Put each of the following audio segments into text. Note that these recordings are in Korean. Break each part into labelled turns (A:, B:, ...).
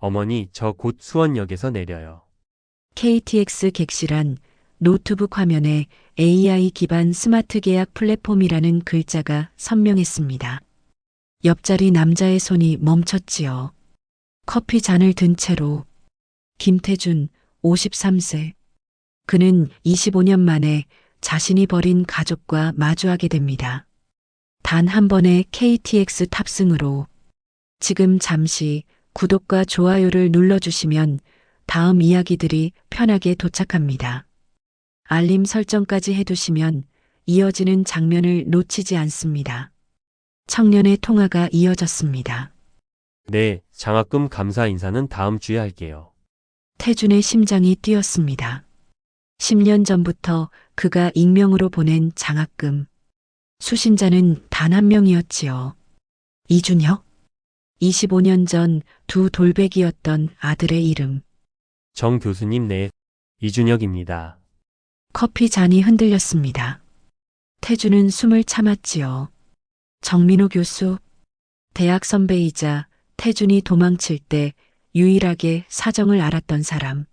A: 어머니, 저 곧 수원역에서 내려요.
B: KTX 객실안 노트북 화면에 AI 기반 스마트 계약 플랫폼이라는 글자가 선명했습니다. 옆자리 남자의 손이 멈췄지요. 커피 잔을 든 채로 김태준 53세. 그는 25년 만에 자신이 버린 가족과 마주하게 됩니다. 단 한 번의 KTX 탑승으로 지금 잠시 구독과 좋아요를 눌러주시면 다음 이야기들이 편하게 도착합니다. 알림 설정까지 해두시면 이어지는 장면을 놓치지 않습니다. 청년의 통화가 이어졌습니다.
A: 네, 장학금 감사 인사는 다음 주에 할게요.
B: 태준의 심장이 뛰었습니다. 10년 전부터 그가 익명으로 보낸 장학금. 수신자는 단 한 명이었지요. 이준혁. 25년 전 두 돌베기였던 아들의 이름.
A: 정 교수님, 네, 이준혁입니다.
B: 커피 잔이 흔들렸습니다. 태준은 숨을 참았지요. 정민호 교수. 대학 선배이자 태준이 도망칠 때 유일하게 사정을 알았던 사람.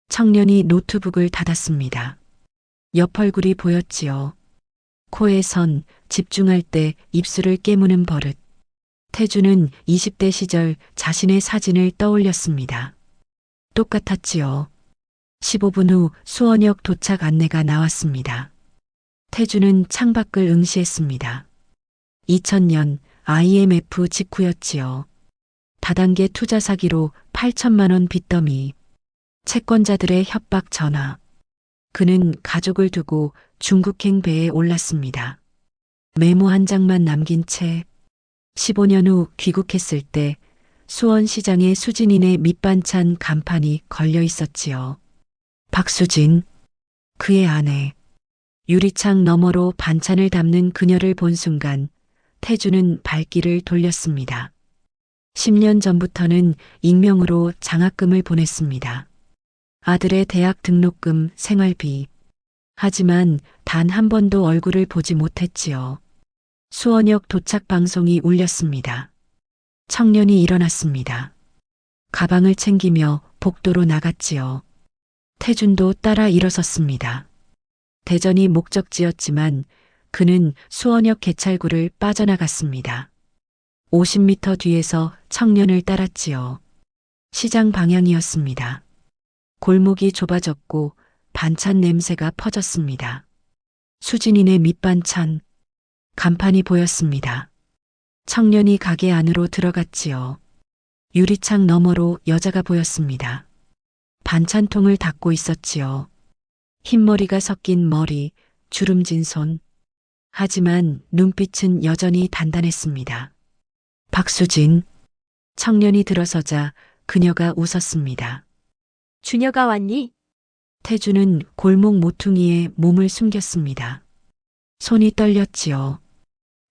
B: 청년이 노트북을 닫았습니다. 옆 얼굴이 보였지요. 코에 선, 집중할 때 입술을 깨무는 버릇. 태준은 20대 시절 자신의 사진을 떠올렸습니다. 똑같았지요. 15분 후 수원역 도착 안내가 나왔습니다. 태준은 창밖을 응시했습니다. 2000년 IMF 직후였지요. 다단계 투자 사기로 8천만 원 빚더미. 채권자들의 협박 전화. 그는 가족을 두고 중국행 배에 올랐습니다. 메모 한 장만 남긴 채 15년 후 귀국했을 때 수원시장에 수진인의 밑반찬 간판이 걸려 있었지요. 박수진, 그의 아내. 유리창 너머로 반찬을 담는 그녀를 본 순간 태준은 발길을 돌렸습니다. 10년 전부터는 익명으로 장학금을 보냈습니다. 아들의 대학 등록금, 생활비. 하지만 단 한 번도 얼굴을 보지 못했지요. 수원역 도착 방송이 울렸습니다. 청년이 일어났습니다. 가방을 챙기며 복도로 나갔지요. 태준도 따라 일어섰습니다. 대전이 목적지였지만 그는 수원역 개찰구를 빠져나갔습니다. 50m 뒤에서 청년을 따랐지요. 시장 방향이었습니다. 골목이 좁아졌고 반찬 냄새가 퍼졌습니다. 수진이네 밑반찬. 간판이 보였습니다. 청년이 가게 안으로 들어갔지요. 유리창 너머로 여자가 보였습니다. 반찬통을 닫고 있었지요. 흰머리가 섞인 머리, 주름진 손. 하지만 눈빛은 여전히 단단했습니다. 박수진. 청년이 들어서자 그녀가 웃었습니다.
C: 준혁아 왔니?
B: 태준은 골목 모퉁이에 몸을 숨겼습니다. 손이 떨렸지요.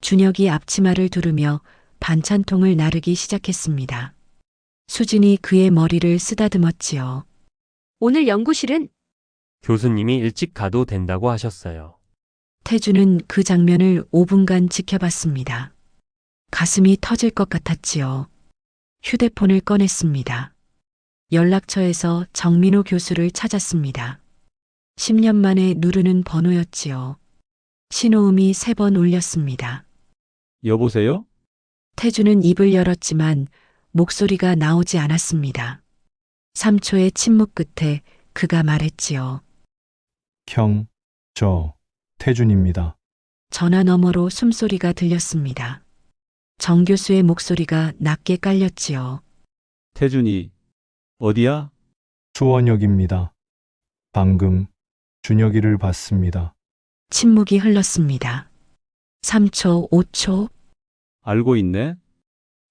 B: 준혁이 앞치마를 두르며 반찬통을 나르기 시작했습니다. 수진이 그의 머리를 쓰다듬었지요.
C: 오늘 연구실은?
A: 교수님이 일찍 가도 된다고 하셨어요.
B: 태준은 그 장면을 5분간 지켜봤습니다. 가슴이 터질 것 같았지요. 휴대폰을 꺼냈습니다. 연락처에서 정민호 교수를 찾았습니다. 10년 만에 누르는 번호였지요. 신호음이 3번 울렸습니다.
D: 여보세요?
B: 태준은 입을 열었지만 목소리가 나오지 않았습니다. 3초의 침묵 끝에 그가 말했지요.
E: 형, 저 태준입니다.
B: 전화 너머로 숨소리가 들렸습니다. 정 교수의 목소리가 낮게 깔렸지요.
D: 태준이 어디야?
E: 수원역입니다. 방금 준혁이를 봤습니다.
B: 침묵이 흘렀습니다. 3초, 5초.
D: 알고 있네?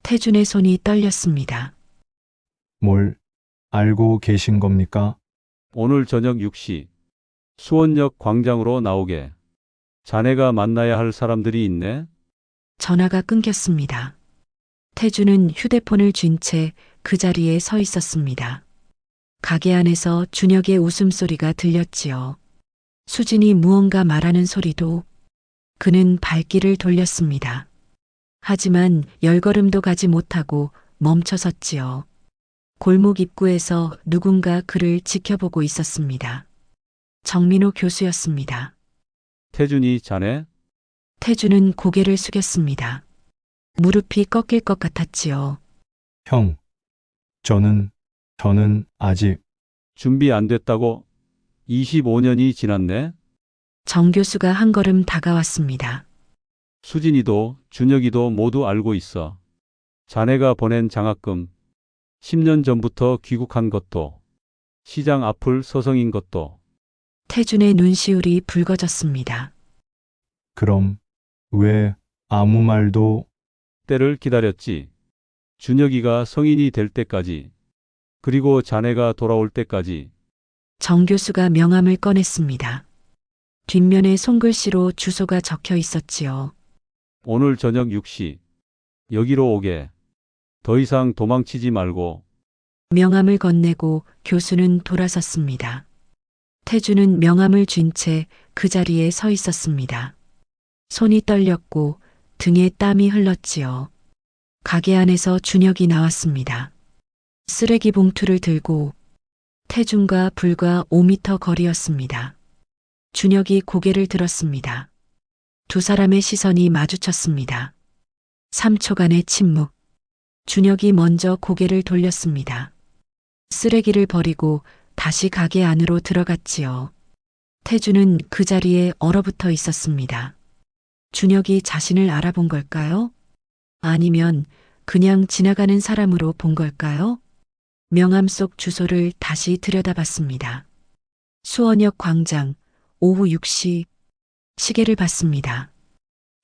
B: 태준의 손이 떨렸습니다.
E: 뭘 알고 계신 겁니까?
D: 오늘 저녁 6시 수원역 광장으로 나오게. 자네가 만나야 할 사람들이 있네?
B: 전화가 끊겼습니다. 태준은 휴대폰을 쥔 채 그 자리에 서 있었습니다. 가게 안에서 준혁의 웃음소리가 들렸지요. 수진이 무언가 말하는 소리도. 그는 발길을 돌렸습니다. 하지만 열걸음도 가지 못하고 멈춰섰지요. 골목 입구에서 누군가 그를 지켜보고 있었습니다. 정민호 교수였습니다.
D: 태준이 자네?
B: 태주는 고개를 숙였습니다. 무릎이 꺾일 것 같았지요.
E: 형, 저는 아직
D: 준비 안 됐다고? 25년이 지났네?
B: 정 교수가 한 걸음 다가왔습니다.
D: 수진이도 준혁이도 모두 알고 있어. 자네가 보낸 장학금, 10년 전부터 귀국한 것도, 시장 앞을 서성인 것도.
B: 태준의 눈시울이 붉어졌습니다.
E: 그럼 왜 아무 말도
D: 때를 기다렸지. 준혁이가 성인이 될 때까지. 그리고 자네가 돌아올 때까지.
B: 정 교수가 명함을 꺼냈습니다. 뒷면에 손글씨로 주소가 적혀 있었지요.
D: 오늘 저녁 6시. 여기로 오게. 더 이상 도망치지 말고.
B: 명함을 건네고 교수는 돌아섰습니다. 태주는 명함을 쥔 채 그 자리에 서 있었습니다. 손이 떨렸고 등에 땀이 흘렀지요. 가게 안에서 준혁이 나왔습니다. 쓰레기 봉투를 들고 태준과 불과 5m 거리였습니다. 준혁이 고개를 들었습니다. 두 사람의 시선이 마주쳤습니다. 3초간의 침묵. 준혁이 먼저 고개를 돌렸습니다. 쓰레기를 버리고 다시 가게 안으로 들어갔지요. 태주는 그 자리에 얼어붙어 있었습니다. 준혁이 자신을 알아본 걸까요? 아니면 그냥 지나가는 사람으로 본 걸까요? 명함 속 주소를 다시 들여다봤습니다. 수원역 광장, 오후 6시. 시계를 봤습니다.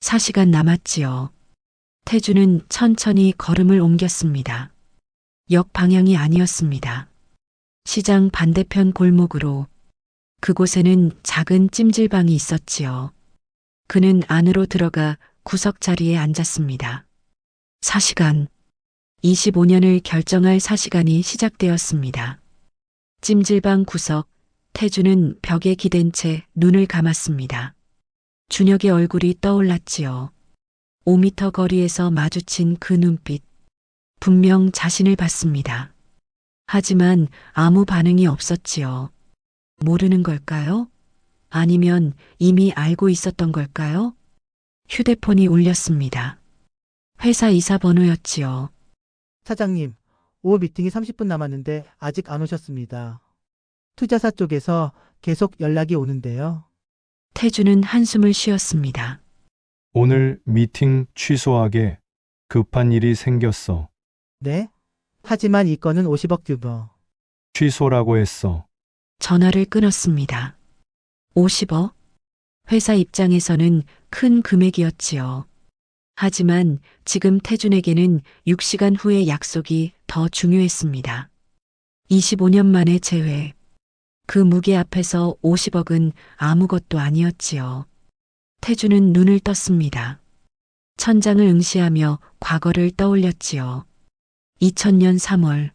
B: 4시간 남았지요. 태주는 천천히 걸음을 옮겼습니다. 역 방향이 아니었습니다. 시장 반대편 골목으로. 그곳에는 작은 찜질방이 있었지요. 그는 안으로 들어가 구석 자리에 앉았습니다. 4시간. 25년을 결정할 4시간이 시작되었습니다. 찜질방 구석. 태주는 벽에 기댄 채 눈을 감았습니다. 준혁의 얼굴이 떠올랐지요. 5m 거리에서 마주친 그 눈빛. 분명 자신을 봤습니다. 하지만 아무 반응이 없었지요. 모르는 걸까요? 아니면 이미 알고 있었던 걸까요? 휴대폰이 울렸습니다. 회사 이사 번호였지요.
F: 사장님, 오후 미팅이 30분 남았는데 아직 안 오셨습니다. 투자사 쪽에서 계속 연락이 오는데요.
B: 태주는 한숨을 쉬었습니다.
E: 오늘 미팅 취소하게 급한 일이 생겼어.
F: 네? 하지만 이 건은 50억 규모.
E: 취소라고 했어.
B: 전화를 끊었습니다. 50억? 회사 입장에서는 큰 금액이었지요. 하지만 지금 태준에게는 6시간 후의 약속이 더 중요했습니다. 25년 만의 재회. 그 무게 앞에서 50억은 아무것도 아니었지요. 태준은 눈을 떴습니다. 천장을 응시하며 과거를 떠올렸지요. 2000년 3월.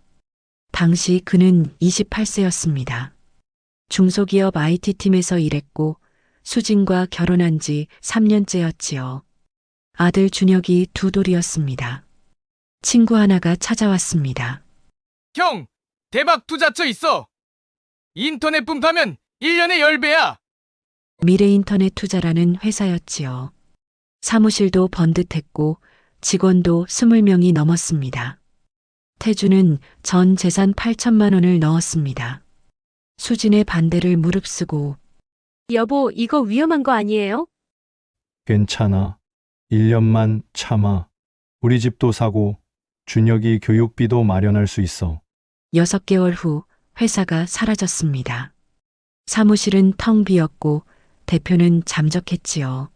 B: 당시 그는 28세였습니다. 중소기업 IT팀에서 일했고 수진과 결혼한 지 3년째였지요. 아들 준혁이 두 돌이었습니다. 친구 하나가 찾아왔습니다.
G: 형, 대박 투자처 있어. 인터넷 붐타면 1년에 10배야.
B: 미래인터넷 투자라는 회사였지요. 사무실도 번듯했고 직원도 20명이 넘었습니다. 태주는 전 재산 8천만 원을 넣었습니다. 수진의 반대를 무릅쓰고
C: 여보, 이거 위험한 거 아니에요?
E: 괜찮아. 1년만 참아. 우리 집도 사고 준혁이 교육비도 마련할 수 있어.
B: 6개월 후 회사가 사라졌습니다. 사무실은 텅 비었고 대표는 잠적했지요.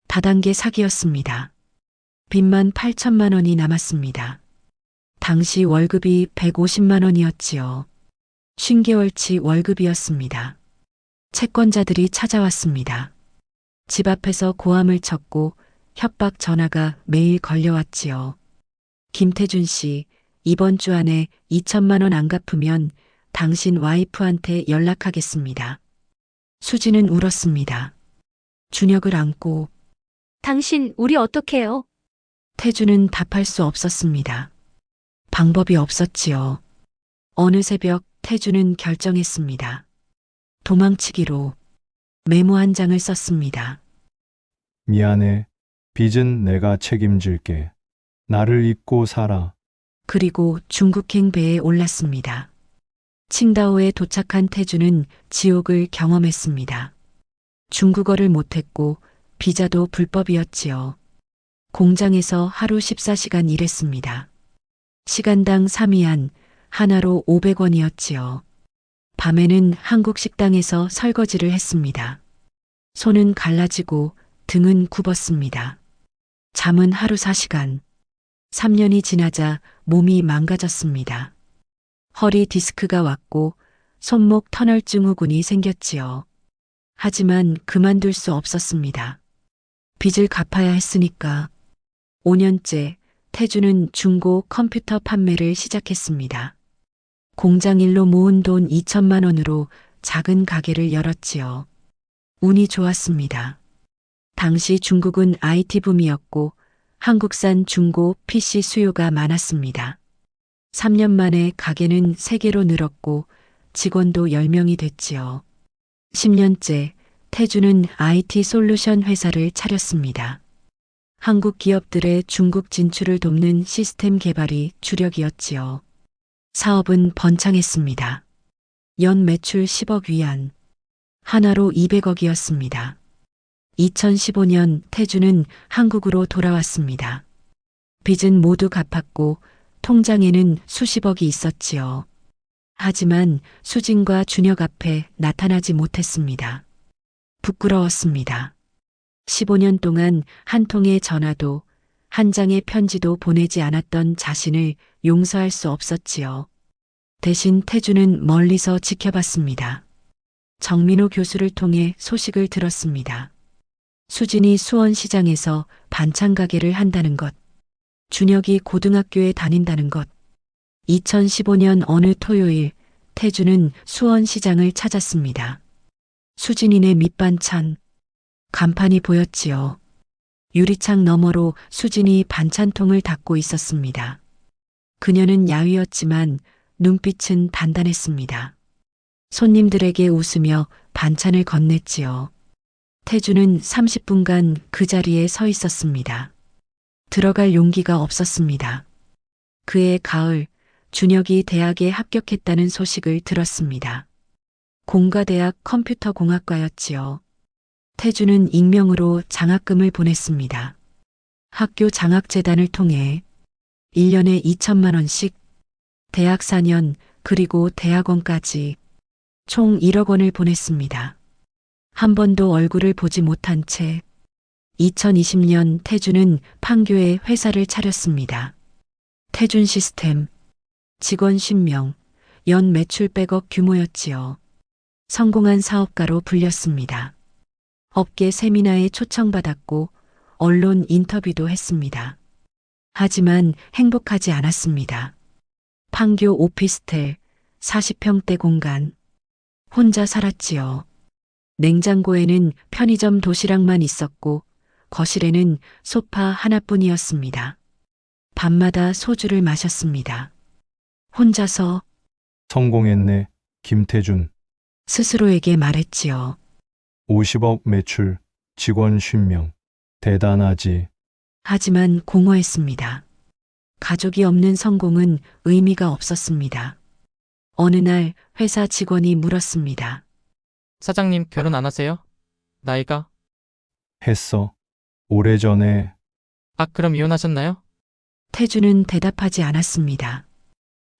B: 다단계 사기였습니다. 빚만 8천만 원이 남았습니다. 당시 월급이 150만 원이었지요. 50개월치 월급이었습니다. 채권자들이 찾아왔습니다. 집 앞에서 고함을 쳤고 협박 전화가 매일 걸려왔지요. 김태준 씨, 이번 주 안에 2천만 원 안 갚으면 당신 와이프한테 연락하겠습니다. 수지는 울었습니다. 준혁을 안고
C: 당신 우리 어떡해요?
B: 태주는 답할 수 없었습니다. 방법이 없었지요. 어느 새벽 태주는 결정했습니다. 도망치기로 메모 한 장을 썼습니다.
E: 미안해. 빚은 내가 책임질게. 나를 잊고 살아.
B: 그리고 중국행 배에 올랐습니다. 칭다오에 도착한 태주는 지옥을 경험했습니다. 중국어를 못했고 비자도 불법이었지요. 공장에서 하루 14시간 일했습니다. 시간당 3위안, 하나로 500원이었지요. 밤에는 한국 식당에서 설거지를 했습니다. 손은 갈라지고 등은 굽었습니다. 잠은 하루 4시간. 3년이 지나자 몸이 망가졌습니다. 허리 디스크가 왔고 손목 터널 증후군이 생겼지요. 하지만 그만둘 수 없었습니다. 빚을 갚아야 했으니까. 5년째 태주는 중고 컴퓨터 판매를 시작했습니다. 공장 일로 모은 돈 2천만 원으로 작은 가게를 열었지요. 운이 좋았습니다. 당시 중국은 IT 붐이었고 한국산 중고 PC 수요가 많았습니다. 3년 만에 가게는 3개로 늘었고 직원도 10명이 됐지요. 10년째 태주는 IT 솔루션 회사를 차렸습니다. 한국 기업들의 중국 진출을 돕는 시스템 개발이 주력이었지요. 사업은 번창했습니다. 연 매출 10억 위안, 하나로 200억이었습니다. 2015년 태주는 한국으로 돌아왔습니다. 빚은 모두 갚았고 통장에는 수십억이 있었지요. 하지만 수진과 준혁 앞에 나타나지 못했습니다. 부끄러웠습니다. 15년 동안 한 통의 전화도 한 장의 편지도 보내지 않았던 자신을 용서할 수 없었지요. 대신 태주는 멀리서 지켜봤습니다. 정민호 교수를 통해 소식을 들었습니다. 수진이 수원시장에서 반찬 가게를 한다는 것, 준혁이 고등학교에 다닌다는 것. 2015년 어느 토요일 태주는 수원시장을 찾았습니다. 수진이네 밑반찬, 간판이 보였지요. 유리창 너머로 수진이 반찬통을 닫고 있었습니다. 그녀는 야위었지만 눈빛은 단단했습니다. 손님들에게 웃으며 반찬을 건넸지요. 태주는 30분간 그 자리에 서 있었습니다. 들어갈 용기가 없었습니다. 그해 가을, 준혁이 대학에 합격했다는 소식을 들었습니다. 공과대학 컴퓨터공학과였지요. 태주는 익명으로 장학금을 보냈습니다. 학교 장학재단을 통해 1년에 2천만 원씩, 대학 4년 그리고 대학원까지 총 1억 원을 보냈습니다. 한 번도 얼굴을 보지 못한 채 2020년 태주는 판교에 회사를 차렸습니다. 태준 시스템, 직원 10명, 연 매출 100억 규모였지요. 성공한 사업가로 불렸습니다. 업계 세미나에 초청받았고 언론 인터뷰도 했습니다. 하지만 행복하지 않았습니다. 판교 오피스텔 40평대 공간. 혼자 살았지요. 냉장고에는 편의점 도시락만 있었고 거실에는 소파 하나뿐이었습니다. 밤마다 소주를 마셨습니다. 혼자서
E: 성공했네. 김태준.
B: 스스로에게 말했지요.
E: 50억 매출. 직원 50명. 대단하지.
B: 하지만 공허했습니다. 가족이 없는 성공은 의미가 없었습니다. 어느 날 회사 직원이 물었습니다.
G: 사장님 결혼 안 하세요? 나이가?
E: 했어. 오래전에.
G: 아, 그럼 이혼하셨나요?
B: 태주는 대답하지 않았습니다.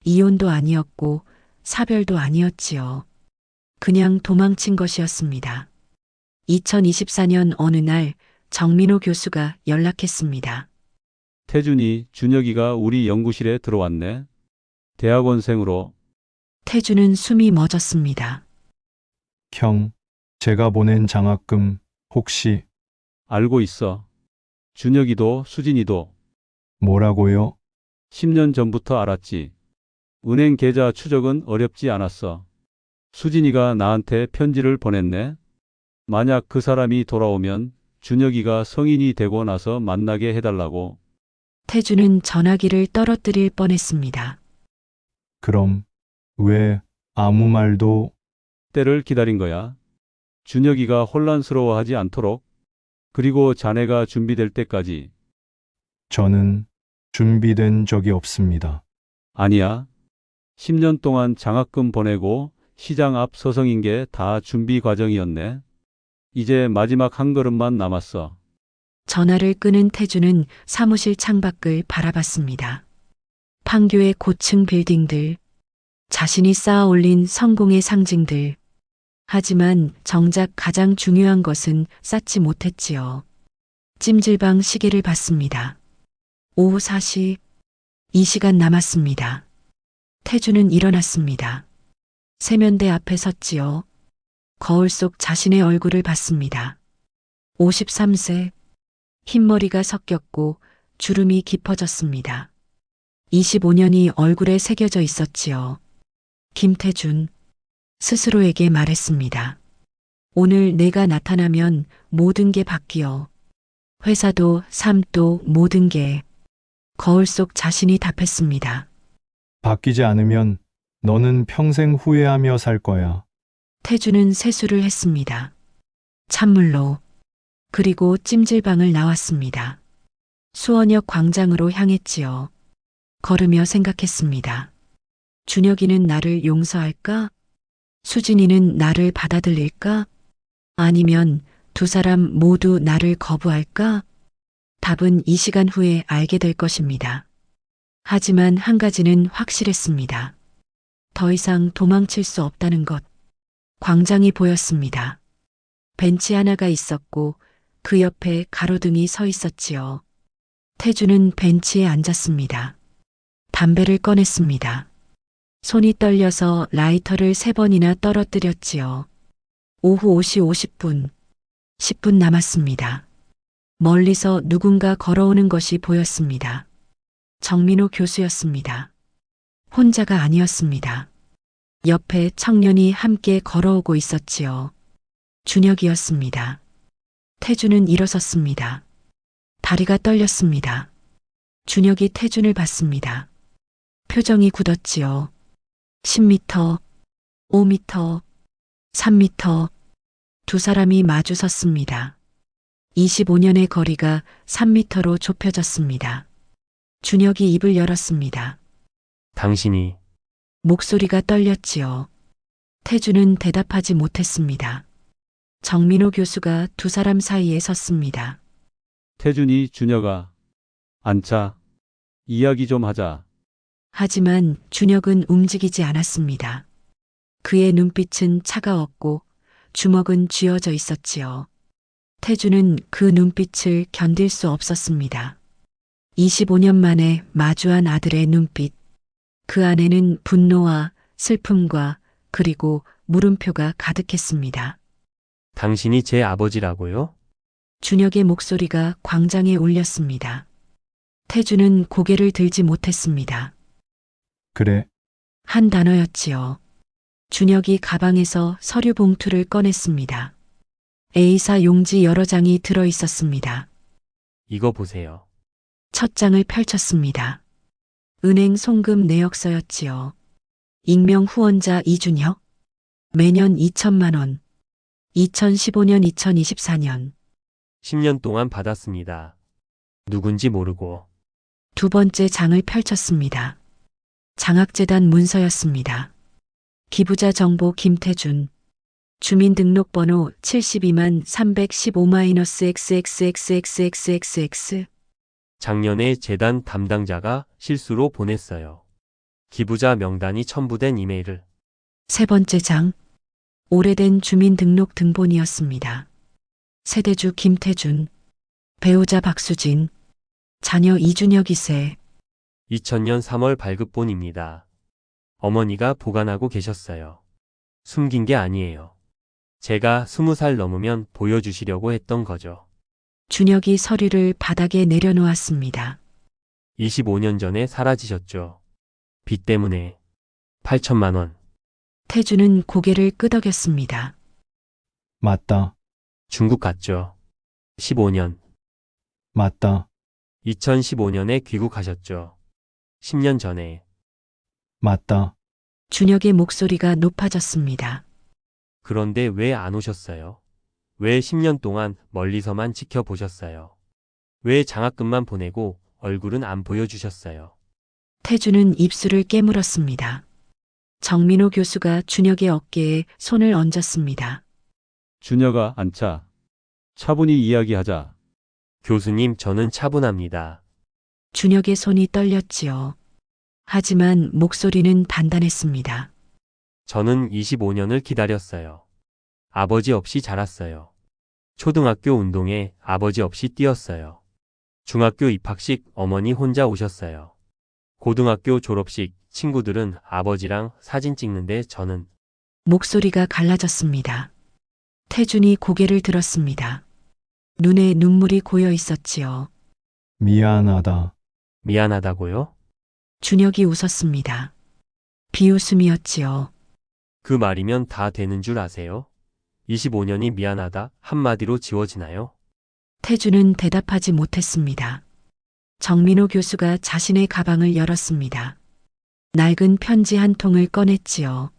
B: 이혼도 아니었고 사별도 아니었지요. 그냥 도망친 것이었습니다. 2024년 어느 날 정민호 교수가 연락했습니다.
D: 태준이, 준혁이가 우리 연구실에 들어왔네. 대학원생으로.
B: 태주는 숨이 멎었습니다.
E: 형, 제가 보낸 장학금 혹시
D: 알고 있어. 준혁이도 수진이도
E: 뭐라고요?
D: 10년 전부터 알았지. 은행 계좌 추적은 어렵지 않았어. 수진이가 나한테 편지를 보냈네. 만약 그 사람이 돌아오면 준혁이가 성인이 되고 나서 만나게 해달라고.
B: 태주는 전화기를 떨어뜨릴 뻔했습니다.
E: 그럼 왜 아무 말도
D: 때를 기다린 거야. 준혁이가 혼란스러워하지 않도록. 그리고 자네가 준비될 때까지.
E: 저는 준비된 적이 없습니다.
D: 아니야. 10년 동안 장학금 보내고 시장 앞 서성인 게 다 준비 과정이었네. 이제 마지막 한 걸음만 남았어.
B: 전화를 끄는 태주는 사무실 창밖을 바라봤습니다. 판교의 고층 빌딩들, 자신이 쌓아 올린 성공의 상징들. 하지만 정작 가장 중요한 것은 쌓지 못했지요. 찜질방 시계를 봤습니다. 오후 4시, 이 시간 남았습니다. 태주는 일어났습니다. 세면대 앞에 섰지요. 거울 속 자신의 얼굴을 봤습니다. 53세, 흰머리가 섞였고 주름이 깊어졌습니다. 25년이 얼굴에 새겨져 있었지요. 김태준, 스스로에게 말했습니다. 오늘 내가 나타나면 모든 게 바뀌어. 회사도 삶도 모든 게. 거울 속 자신이 답했습니다.
E: 바뀌지 않으면 너는 평생 후회하며 살 거야.
B: 태주는 세수를 했습니다. 찬물로. 그리고 찜질방을 나왔습니다. 수원역 광장으로 향했지요. 걸으며 생각했습니다. 준혁이는 나를 용서할까? 수진이는 나를 받아들일까? 아니면 두 사람 모두 나를 거부할까? 답은 이 시간 후에 알게 될 것입니다. 하지만 한 가지는 확실했습니다. 더 이상 도망칠 수 없다는 것. 광장이 보였습니다. 벤치 하나가 있었고 그 옆에 가로등이 서 있었지요. 태주는 벤치에 앉았습니다. 담배를 꺼냈습니다. 손이 떨려서 라이터를 3번이나 떨어뜨렸지요. 오후 5시 50분. 10분 남았습니다. 멀리서 누군가 걸어오는 것이 보였습니다. 정민호 교수였습니다. 혼자가 아니었습니다. 옆에 청년이 함께 걸어오고 있었지요. 준혁이었습니다. 태준은 일어섰습니다. 다리가 떨렸습니다. 준혁이 태준을 봤습니다. 표정이 굳었지요. 10m, 5m, 3m. 두 사람이 마주 섰습니다. 25년의 거리가 3m로 좁혀졌습니다. 준혁이 입을 열었습니다.
A: 당신이
B: 목소리가 떨렸지요. 태주는 대답하지 못했습니다. 정민호 교수가 두 사람 사이에 섰습니다.
D: 태준이 준혁아. 앉자. 이야기 좀 하자.
B: 하지만 준혁은 움직이지 않았습니다. 그의 눈빛은 차가웠고 주먹은 쥐어져 있었지요. 태주는 그 눈빛을 견딜 수 없었습니다. 25년 만에 마주한 아들의 눈빛. 그 안에는 분노와 슬픔과 그리고 물음표가 가득했습니다.
A: 당신이 제 아버지라고요?
B: 준혁의 목소리가 광장에 울렸습니다. 태주는 고개를 들지 못했습니다.
E: 그래,
B: 한 단어였지요. 준혁이 가방에서 서류 봉투를 꺼냈습니다. A사 용지 여러 장이 들어 있었습니다.
A: 이거 보세요.
B: 첫 장을 펼쳤습니다. 은행 송금 내역서였지요. 익명 후원자 이준혁. 매년 2천만 원. 2015년 2024년.
A: 10년 동안 받았습니다. 누군지 모르고.
B: 두 번째 장을 펼쳤습니다. 장학재단 문서였습니다. 기부자 정보 김태준. 주민등록번호 72만 315-XXXXXXX.
A: 작년에 재단 담당자가 실수로 보냈어요. 기부자 명단이 첨부된 이메일을.
B: 세 번째 장. 오래된 주민등록 등본이었습니다. 세대주 김태준. 배우자 박수진. 자녀 이준혁 2세.
A: 2000년 3월 발급본입니다. 어머니가 보관하고 계셨어요. 숨긴 게 아니에요. 제가 20살 넘으면 보여주시려고 했던 거죠.
B: 준혁이 서류를 바닥에 내려놓았습니다.
A: 25년 전에 사라지셨죠. 빚 때문에 8천만 원.
B: 태주는 고개를 끄덕였습니다.
E: 맞다,
A: 중국 갔죠. 15년.
E: 맞다,
A: 2015년에 귀국하셨죠. 10년 전에.
E: 맞다.
B: 준혁의 목소리가 높아졌습니다.
A: 그런데 왜 안 오셨어요? 왜 10년 동안 멀리서만 지켜보셨어요? 왜 장학금만 보내고 얼굴은 안 보여주셨어요?
B: 태주는 입술을 깨물었습니다. 정민호 교수가 준혁의 어깨에 손을 얹었습니다.
D: 준혁아, 앉자. 차분히 이야기하자.
A: 교수님, 저는 차분합니다.
B: 준혁의 손이 떨렸지요. 하지만 목소리는 단단했습니다.
A: 저는 25년을 기다렸어요. 아버지 없이 자랐어요. 초등학교 운동회 아버지 없이 뛰었어요. 중학교 입학식 어머니 혼자 오셨어요. 고등학교 졸업식 친구들은 아버지랑 사진 찍는데 저는
B: 목소리가 갈라졌습니다. 태준이 고개를 들었습니다. 눈에 눈물이 고여 있었지요.
E: 미안하다.
A: 미안하다고요?
B: 준혁이 웃었습니다. 비웃음이었지요.
A: 그 말이면 다 되는 줄 아세요? 25년이 미안하다 한마디로 지워지나요?
B: 태준은 대답하지 못했습니다. 정민호 교수가 자신의 가방을 열었습니다. 낡은 편지 한 통을 꺼냈지요.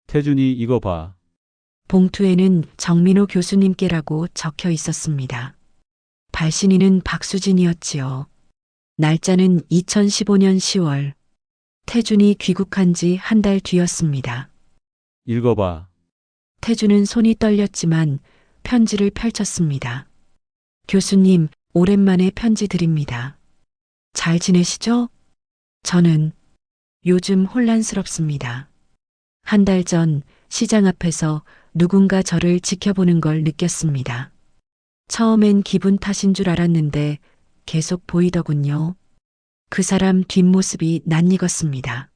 D: 태준이 이거 봐.
B: 봉투에는 정민호 교수님께라고 적혀 있었습니다. 발신인은 박수진이었지요. 날짜는 2015년 10월. 태준이 귀국한 지 한 달 뒤였습니다.
D: 읽어봐.
B: 태준은 손이 떨렸지만 편지를 펼쳤습니다. 교수님, 오랜만에 편지 드립니다. 잘 지내시죠? 저는 요즘 혼란스럽습니다. 한 달 전 시장 앞에서 누군가 저를 지켜보는 걸 느꼈습니다. 처음엔 기분 탓인 줄 알았는데 계속 보이더군요. 그 사람 뒷모습이 낯익었습니다.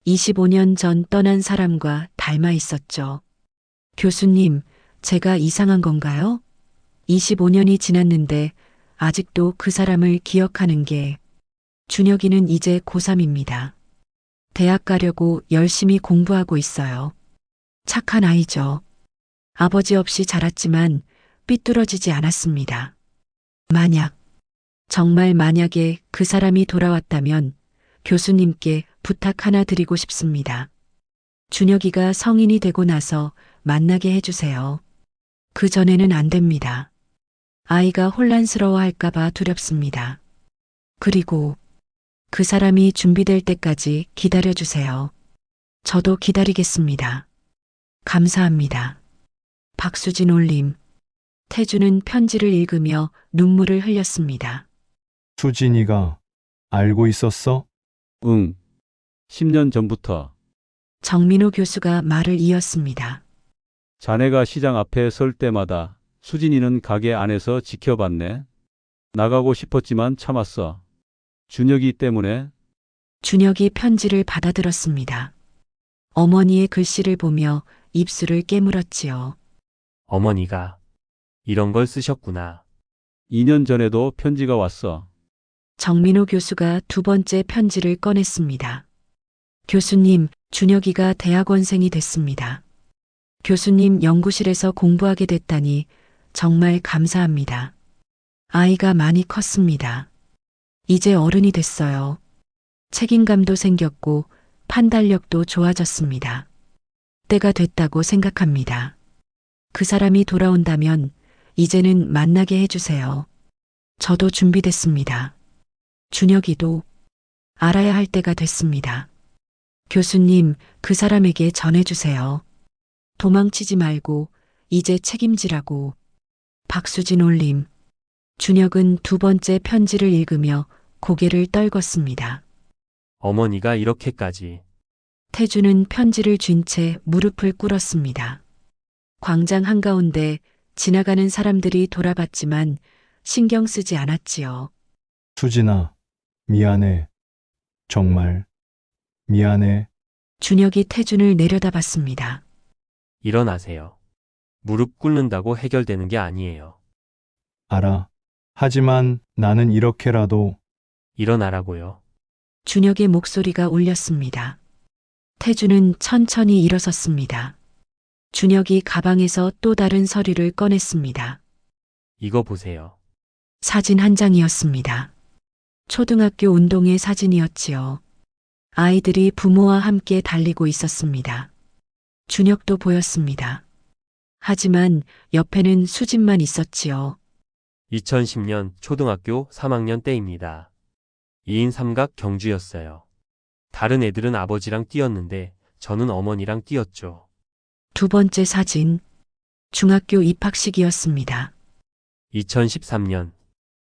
B: 25년 전 떠난 사람과 닮아 있었죠. 교수님, 제가 이상한 건가요? 25년이 지났는데 아직도 그 사람을 기억하는 게. 준혁이는 이제 고3입니다. 대학 가려고 열심히 공부하고 있어요. 착한 아이죠. 아버지 없이 자랐지만 삐뚤어지지 않았습니다. 정말 만약에 그 사람이 돌아왔다면 교수님께 부탁 하나 드리고 싶습니다. 준혁이가 성인이 되고 나서 만나게 해주세요. 그 전에는 안 됩니다. 아이가 혼란스러워 할까봐 두렵습니다. 그리고 그 사람이 준비될 때까지 기다려주세요. 저도 기다리겠습니다. 감사합니다. 박수진 올림. 태주는 편지를 읽으며 눈물을 흘렸습니다.
E: 수진이가 알고 있었어?
D: 응. 10년 전부터.
B: 정민호 교수가 말을 이었습니다.
D: 자네가 시장 앞에 설 때마다 수진이는 가게 안에서 지켜봤네. 나가고 싶었지만 참았어. 준혁이 때문에.
B: 준혁이 편지를 받아들었습니다. 어머니의 글씨를 보며 입술을 깨물었지요.
A: 어머니가 이런 걸 쓰셨구나.
D: 2년 전에도 편지가 왔어.
B: 정민호 교수가 두 번째 편지를 꺼냈습니다. 교수님, 준혁이가 대학원생이 됐습니다. 교수님 연구실에서 공부하게 됐다니 정말 감사합니다. 아이가 많이 컸습니다. 이제 어른이 됐어요. 책임감도 생겼고 판단력도 좋아졌습니다. 때가 됐다고 생각합니다. 그 사람이 돌아온다면 이제는 만나게 해주세요. 저도 준비됐습니다. 준혁이도 알아야 할 때가 됐습니다. 교수님, 그 사람에게 전해주세요. 도망치지 말고 이제 책임지라고. 박수진 올림. 준혁은 두 번째 편지를 읽으며 고개를 떨궜습니다.
A: 어머니가 이렇게까지.
B: 태주는 편지를 쥔 채 무릎을 꿇었습니다. 광장 한가운데 지나가는 사람들이 돌아봤지만 신경 쓰지 않았지요.
E: 수진아, 미안해. 정말 미안해.
B: 준혁이 태준을 내려다봤습니다.
A: 일어나세요. 무릎 꿇는다고 해결되는 게 아니에요.
E: 알아. 하지만 나는 이렇게라도
A: 일어나라고요.
B: 준혁의 목소리가 울렸습니다. 태준은 천천히 일어섰습니다. 준혁이 가방에서 또 다른 서류를 꺼냈습니다.
A: 이거 보세요.
B: 사진 한 장이었습니다. 초등학교 운동회 사진이었지요. 아이들이 부모와 함께 달리고 있었습니다. 준혁도 보였습니다. 하지만 옆에는 수진만 있었지요.
A: 2010년 초등학교 3학년 때입니다. 2인 삼각 경주였어요. 다른 애들은 아버지랑 뛰었는데 저는 어머니랑 뛰었죠.
B: 두 번째 사진. 중학교 입학식이었습니다.
A: 2013년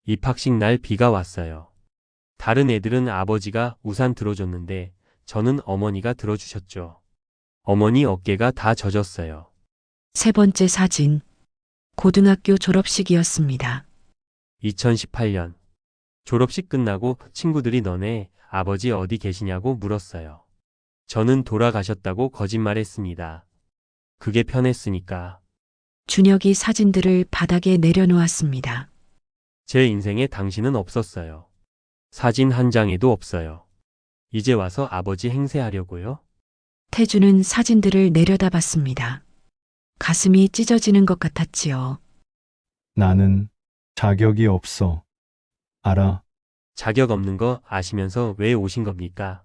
A: 입학식 날 비가 왔어요. 다른 애들은 아버지가 우산 들어줬는데 저는 어머니가 들어주셨죠. 어머니 어깨가 다 젖었어요.
B: 세 번째 사진. 고등학교 졸업식이었습니다.
A: 2018년 졸업식 끝나고 친구들이 너네 아버지 어디 계시냐고 물었어요. 저는 돌아가셨다고 거짓말했습니다. 그게 편했으니까.
B: 준혁이 사진들을 바닥에 내려놓았습니다.
A: 제 인생에 당신은 없었어요. 사진 한 장에도 없어요. 이제 와서 아버지 행세하려고요?
B: 태주는 사진들을 내려다봤습니다. 가슴이 찢어지는 것 같았지요.
E: 나는 자격이 없어. 알아.
A: 자격 없는 거 아시면서 왜 오신 겁니까?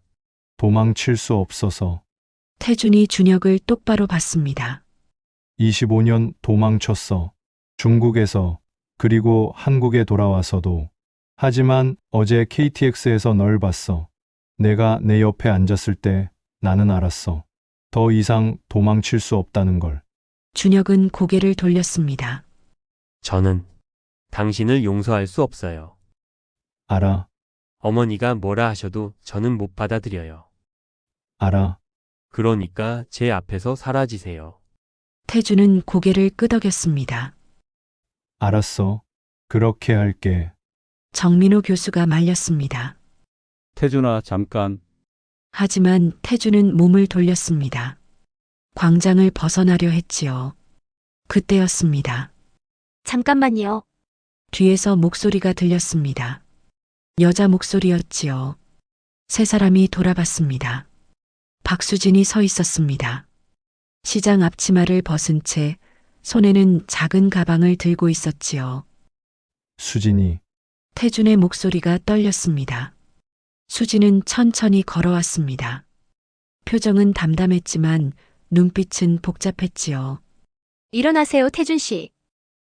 E: 도망칠 수 없어서.
B: 태준이 준혁을 똑바로 봤습니다.
E: 25년 도망쳤어. 중국에서, 그리고 한국에 돌아와서도. 하지만 어제 KTX에서 널 봤어. 내가 내 옆에 앉았을 때 나는 알았어. 더 이상 도망칠 수 없다는 걸.
B: 준혁은 고개를 돌렸습니다.
A: 저는 당신을 용서할 수 없어요.
E: 알아,
A: 어머니가 뭐라 하셔도 저는 못 받아들여요.
E: 알아.
A: 그러니까 제 앞에서 사라지세요.
B: 태주는 고개를 끄덕였습니다.
E: 알았어. 그렇게 할게.
B: 정민호 교수가 말렸습니다.
D: 태준아, 잠깐.
B: 하지만 태주는 몸을 돌렸습니다. 광장을 벗어나려 했지요. 그때였습니다.
C: 잠깐만요.
B: 뒤에서 목소리가 들렸습니다. 여자 목소리였지요. 세 사람이 돌아봤습니다. 박수진이 서 있었습니다. 시장 앞치마를 벗은 채 손에는 작은 가방을 들고 있었지요.
E: 수진이,
B: 태준의 목소리가 떨렸습니다. 수지는 천천히 걸어왔습니다. 표정은 담담했지만 눈빛은 복잡했지요.
C: 일어나세요, 태준 씨.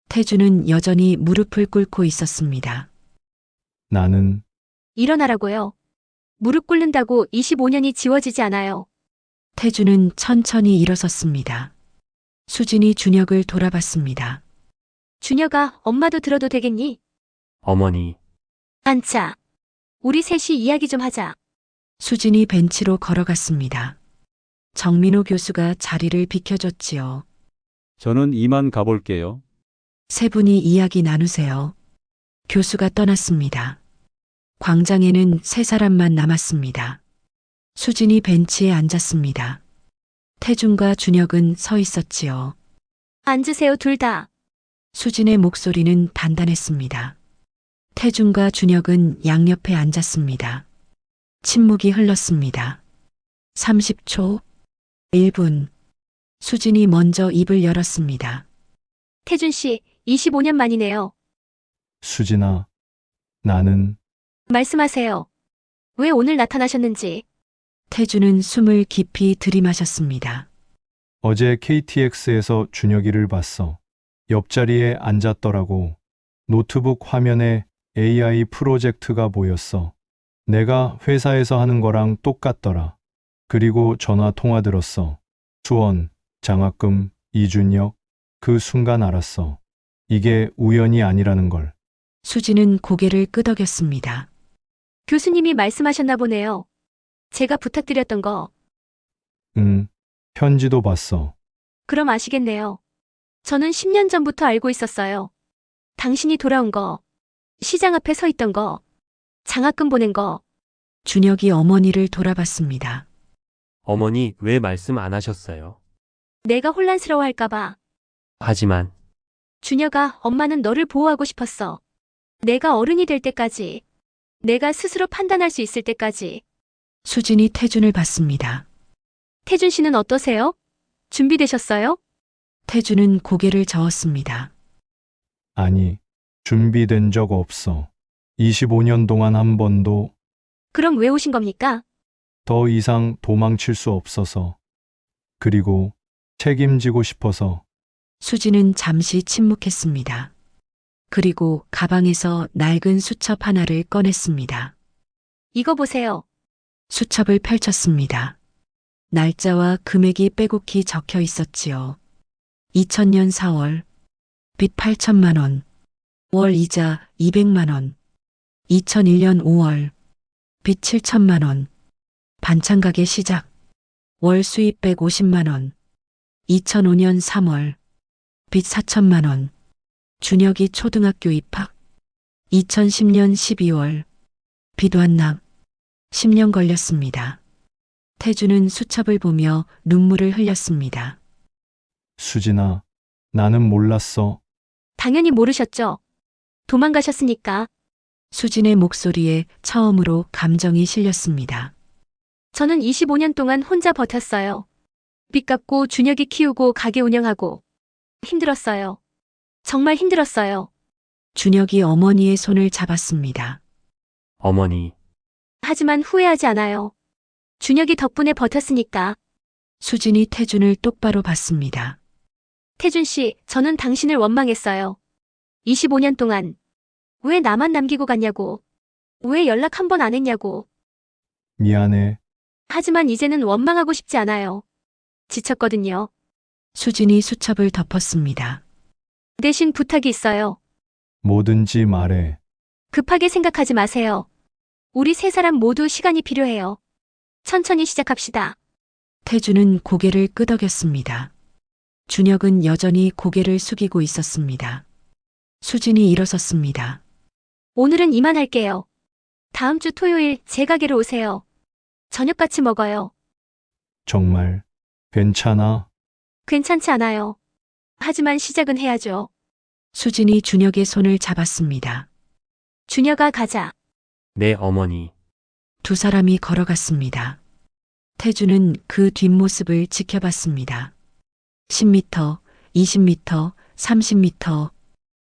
B: 태준은 여전히 무릎을 꿇고 있었습니다.
E: 나는
C: 일어나라고요. 무릎 꿇는다고 25년이 지워지지 않아요.
B: 태준은 천천히 일어섰습니다. 수진이 준혁을 돌아봤습니다.
C: 준혁아, 엄마도 들어도 되겠니?
A: 어머니,
C: 앉자. 우리 셋이 이야기 좀 하자.
B: 수진이 벤치로 걸어갔습니다. 정민호 교수가 자리를 비켜줬지요.
D: 저는 이만 가볼게요.
B: 세 분이 이야기 나누세요. 교수가 떠났습니다. 광장에는 세 사람만 남았습니다. 수진이 벤치에 앉았습니다. 태준과 준혁은 서 있었지요.
C: 앉으세요, 둘 다.
B: 수진의 목소리는 단단했습니다. 태준과 준혁은 양옆에 앉았습니다. 침묵이 흘렀습니다. 30초, 1분. 수진이 먼저 입을 열었습니다.
C: 태준 씨, 25년 만이네요.
E: 수진아, 나는
C: 말씀하세요. 왜 오늘 나타나셨는지.
B: 태준은 숨을 깊이 들이마셨습니다.
E: 어제 KTX에서 준혁이를 봤어. 옆자리에 앉았더라고. 노트북 화면에 AI 프로젝트가 보였어. 내가 회사에서 하는 거랑 똑같더라. 그리고 전화 통화 들었어. 수원, 장학금, 이준혁. 그 순간 알았어. 이게 우연이 아니라는 걸.
B: 수진은 고개를 끄덕였습니다.
C: 교수님이 말씀하셨나 보네요. 제가 부탁드렸던 거.
E: 응, 편지도 봤어.
C: 그럼 아시겠네요. 저는 10년 전부터 알고 있었어요. 당신이 돌아온 거, 시장 앞에 서 있던 거, 장학금 보낸 거.
B: 준혁이 어머니를 돌아봤습니다.
A: 어머니 왜 말씀 안 하셨어요?
C: 내가 혼란스러워할까봐.
A: 하지만
C: 준혁아, 엄마는 너를 보호하고 싶었어. 내가 어른이 될 때까지. 내가 스스로 판단할 수 있을 때까지.
B: 수진이 태준을 봤습니다.
C: 태준 씨는 어떠세요? 준비되셨어요?
B: 태준은 고개를 저었습니다.
E: 아니, 준비된 적 없어. 25년 동안 한 번도.
C: 그럼 왜 오신 겁니까?
E: 더 이상 도망칠 수 없어서. 그리고 책임지고 싶어서.
B: 수지는 잠시 침묵했습니다. 그리고 가방에서 낡은 수첩 하나를 꺼냈습니다.
C: 이거 보세요.
B: 수첩을 펼쳤습니다. 날짜와 금액이 빼곡히 적혀 있었지요. 2000년 4월, 빚 8천만 원, 월 이자 200만 원, 2001년 5월, 빚 7천만 원, 반찬 가게 시작, 월 수입 150만 원, 2005년 3월, 빚 4천만 원, 준혁이 초등학교 입학, 2010년 12월, 빚 완납, 10년 걸렸습니다. 태주는 수첩을 보며 눈물을 흘렸습니다.
E: 수진아, 나는 몰랐어.
C: 당연히 모르셨죠. 도망가셨으니까.
B: 수진의 목소리에 처음으로 감정이 실렸습니다.
C: 저는 25년 동안 혼자 버텼어요. 빚 갚고 준혁이 키우고 가게 운영하고. 힘들었어요. 정말 힘들었어요.
B: 준혁이 어머니의 손을 잡았습니다.
A: 어머니,
C: 하지만 후회하지 않아요. 준혁이 덕분에 버텼으니까.
B: 수진이 태준을 똑바로 봤습니다.
C: 태준 씨, 저는 당신을 원망했어요. 25년 동안. 왜 나만 남기고 갔냐고. 왜 연락 한 번 안 했냐고.
E: 미안해.
C: 하지만 이제는 원망하고 싶지 않아요. 지쳤거든요.
B: 수진이 수첩을 덮었습니다.
C: 대신 부탁이 있어요.
E: 뭐든지 말해.
C: 급하게 생각하지 마세요. 우리 세 사람 모두 시간이 필요해요. 천천히 시작합시다.
B: 태준은 고개를 끄덕였습니다. 준혁은 여전히 고개를 숙이고 있었습니다. 수진이 일어섰습니다.
C: 오늘은 이만할게요. 다음 주 토요일 제 가게로 오세요. 저녁 같이 먹어요.
E: 정말 괜찮아?
C: 괜찮지 않아요. 하지만 시작은 해야죠.
B: 수진이 준혁의 손을 잡았습니다.
C: 준혁아, 가자.
A: 네 어머니.
B: 두 사람이 걸어갔습니다. 태주는 그 뒷모습을 지켜봤습니다. 10m, 20m, 30m.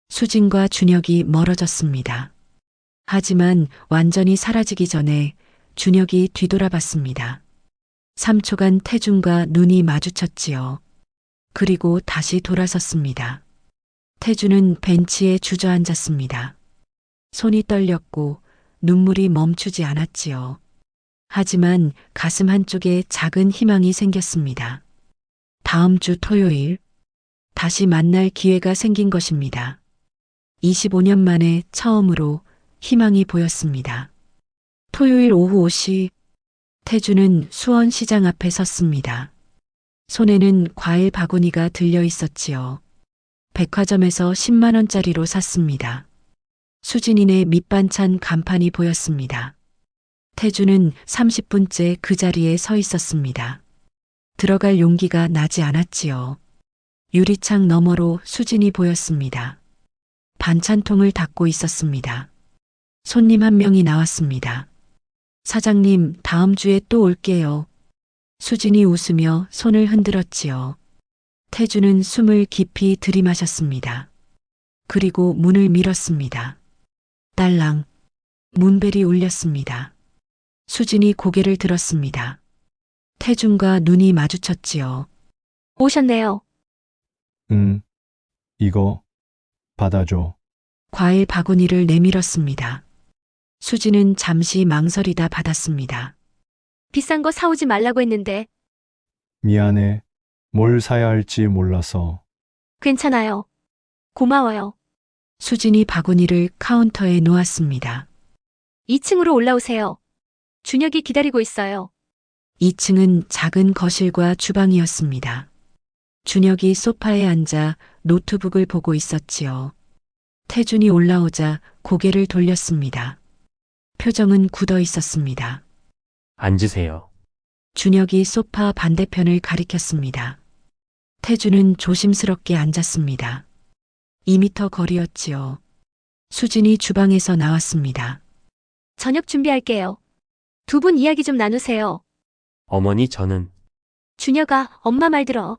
B: 수진과 준혁이 멀어졌습니다. 하지만 완전히 사라지기 전에 준혁이 뒤돌아봤습니다. 3초간 태준과 눈이 마주쳤지요. 그리고 다시 돌아섰습니다. 태준은 벤치에 주저앉았습니다. 손이 떨렸고 눈물이 멈추지 않았지요. 하지만 가슴 한쪽에 작은 희망이 생겼습니다. 다음 주 토요일 다시 만날 기회가 생긴 것입니다. 25년 만에 처음으로 희망이 보였습니다. 토요일 오후 5시 태주는 수원시장 앞에 섰습니다. 손에는 과일 바구니가 들려 있었지요. 백화점에서 10만 원짜리로 샀습니다. 수진이네 밑반찬 간판이 보였습니다. 태주는 30분째 그 자리에 서 있었습니다. 들어갈 용기가 나지 않았지요. 유리창 너머로 수진이 보였습니다. 반찬통을 닫고 있었습니다. 손님 한 명이 나왔습니다. 사장님, 다음 주에 또 올게요. 수진이 웃으며 손을 흔들었지요. 태주는 숨을 깊이 들이마셨습니다. 그리고 문을 밀었습니다. 딸랑. 문벨이 울렸습니다. 수진이 고개를 들었습니다. 태준과 눈이 마주쳤지요.
C: 오셨네요.
E: 응. 이거 받아줘.
B: 과일 바구니를 내밀었습니다. 수진은 잠시 망설이다 받았습니다.
C: 비싼 거 사오지 말라고 했는데.
E: 미안해. 뭘 사야 할지 몰라서.
C: 괜찮아요. 고마워요.
B: 수진이 바구니를 카운터에 놓았습니다.
C: 2층으로 올라오세요. 준혁이 기다리고 있어요.
B: 2층은 작은 거실과 주방이었습니다. 준혁이 소파에 앉아 노트북을 보고 있었지요. 태준이 올라오자 고개를 돌렸습니다. 표정은 굳어 있었습니다.
A: 앉으세요.
B: 준혁이 소파 반대편을 가리켰습니다. 태준은 조심스럽게 앉았습니다. 2m 거리였지요. 수진이 주방에서 나왔습니다.
C: 저녁 준비할게요. 두 분 이야기 좀 나누세요.
A: 어머니 저는
C: 준혁아, 엄마 말 들어.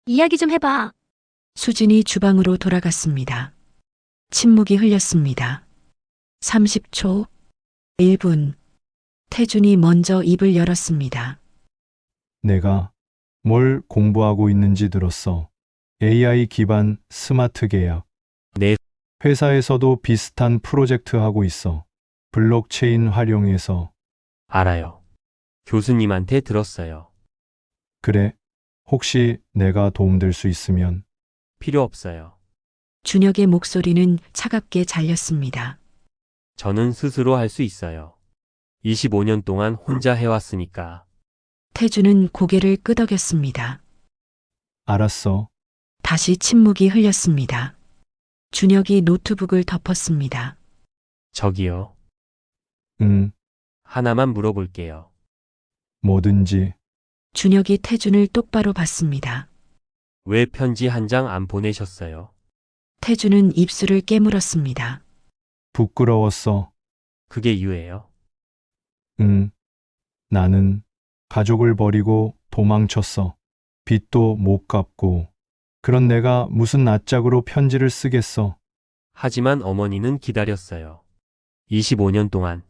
C: 이야기 좀 해봐.
B: 수진이 주방으로 돌아갔습니다. 침묵이 흘렸습니다. 30초, 1분. 태준이 먼저 입을 열었습니다.
E: 내가 뭘 공부하고 있는지 들었어. AI 기반 스마트 계약.
A: 네.
E: 회사에서도 비슷한 프로젝트 하고 있어. 블록체인 활용해서.
A: 알아요. 교수님한테 들었어요.
E: 그래. 혹시 내가 도움될 수 있으면
A: 필요 없어요.
B: 준혁의 목소리는 차갑게 잘렸습니다.
A: 저는 스스로 할 수 있어요. 25년 동안 혼자 해왔으니까.
B: 태준은 고개를 끄덕였습니다.
E: 알았어.
B: 다시 침묵이 흘렸습니다. 준혁이 노트북을 덮었습니다.
A: 저기요.
E: 응,
A: 하나만 물어볼게요.
E: 뭐든지.
B: 준혁이 태준을 똑바로 봤습니다.
A: 왜 편지 한 장 안 보내셨어요?
B: 태준은 입술을 깨물었습니다.
E: 부끄러웠어.
A: 그게 이유예요?
E: 응. 나는 가족을 버리고 도망쳤어. 빚도 못 갚고. 그런 내가 무슨 낯짝으로 편지를 쓰겠어.
A: 하지만 어머니는 기다렸어요. 25년 동안.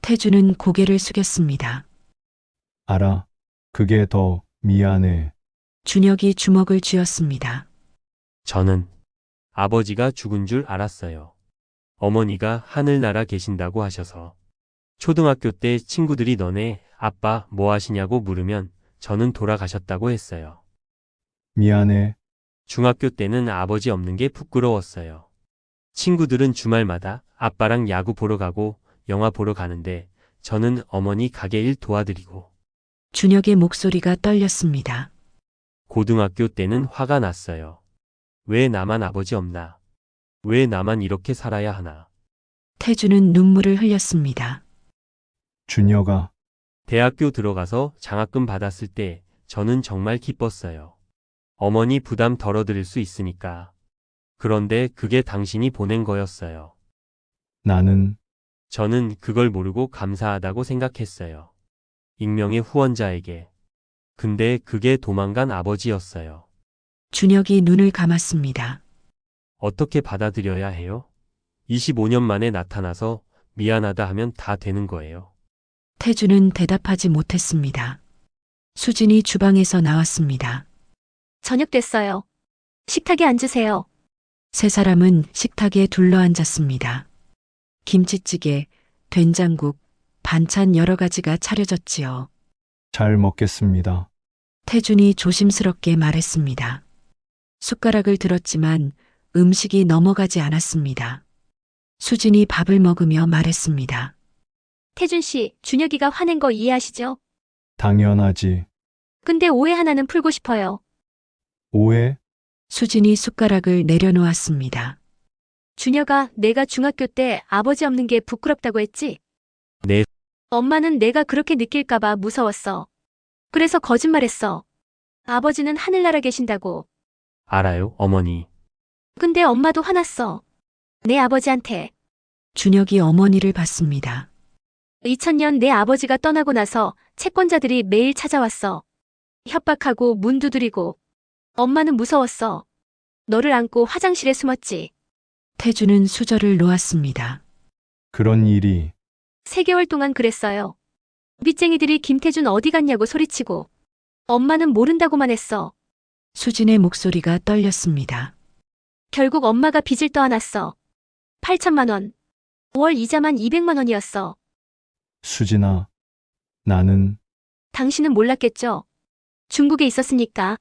B: 태준은 고개를 숙였습니다.
E: 알아. 그게 더 미안해.
B: 준혁이 주먹을 쥐었습니다.
A: 저는 아버지가 죽은 줄 알았어요. 어머니가 하늘나라 계신다고 하셔서. 초등학교 때 친구들이 너네 아빠 뭐 하시냐고 물으면 저는 돌아가셨다고 했어요.
E: 미안해.
A: 중학교 때는 아버지 없는 게 부끄러웠어요. 친구들은 주말마다 아빠랑 야구 보러 가고 영화 보러 가는데 저는 어머니 가게 일 도와드리고.
B: 준혁의 목소리가 떨렸습니다.
A: 고등학교 때는 화가 났어요. 왜 나만 아버지 없나? 왜 나만 이렇게 살아야 하나?
B: 태준은 눈물을 흘렸습니다.
E: 준혁아.
A: 대학교 들어가서 장학금 받았을 때 저는 정말 기뻤어요. 어머니 부담 덜어드릴 수 있으니까. 그런데 그게 당신이 보낸 거였어요.
E: 나는
A: 저는 그걸 모르고 감사하다고 생각했어요. 익명의 후원자에게. 근데 그게 도망간 아버지였어요.
B: 준혁이 눈을 감았습니다.
A: 어떻게 받아들여야 해요? 25년 만에 나타나서 미안하다 하면 다 되는 거예요.
B: 태준은 대답하지 못했습니다. 수진이 주방에서 나왔습니다.
C: 저녁 됐어요. 식탁에 앉으세요.
B: 세 사람은 식탁에 둘러앉았습니다. 김치찌개, 된장국, 반찬 여러 가지가 차려졌지요.
E: 잘 먹겠습니다.
B: 태준이 조심스럽게 말했습니다. 숟가락을 들었지만 음식이 넘어가지 않았습니다. 수진이 밥을 먹으며 말했습니다.
C: 태준 씨, 준혁이가 화낸 거 이해하시죠?
E: 당연하지.
C: 근데 오해 하나는 풀고 싶어요.
E: 오해?
B: 수진이 숟가락을 내려놓았습니다.
C: 준혁아, 내가 중학교 때 아버지 없는 게 부끄럽다고 했지?
A: 네.
C: 엄마는 내가 그렇게 느낄까봐 무서웠어. 그래서 거짓말했어. 아버지는 하늘나라 계신다고.
A: 알아요, 어머니.
C: 근데 엄마도 화났어. 내 아버지한테.
B: 준혁이 어머니를 봤습니다.
C: 2000년 내 아버지가 떠나고 나서 채권자들이 매일 찾아왔어. 협박하고 문 두드리고. 엄마는 무서웠어. 너를 안고 화장실에 숨었지.
B: 태준은 수저를 놓았습니다.
E: 그런 일이
C: 3개월 동안 그랬어요. 빚쟁이들이 김태준 어디 갔냐고 소리치고. 엄마는 모른다고만 했어.
B: 수진의 목소리가 떨렸습니다.
C: 결국 엄마가 빚을 떠안았어. 8천만 원. 월 이자만 200만 원이었어.
E: 수진아. 나는
C: 당신은 몰랐겠죠? 중국에 있었으니까.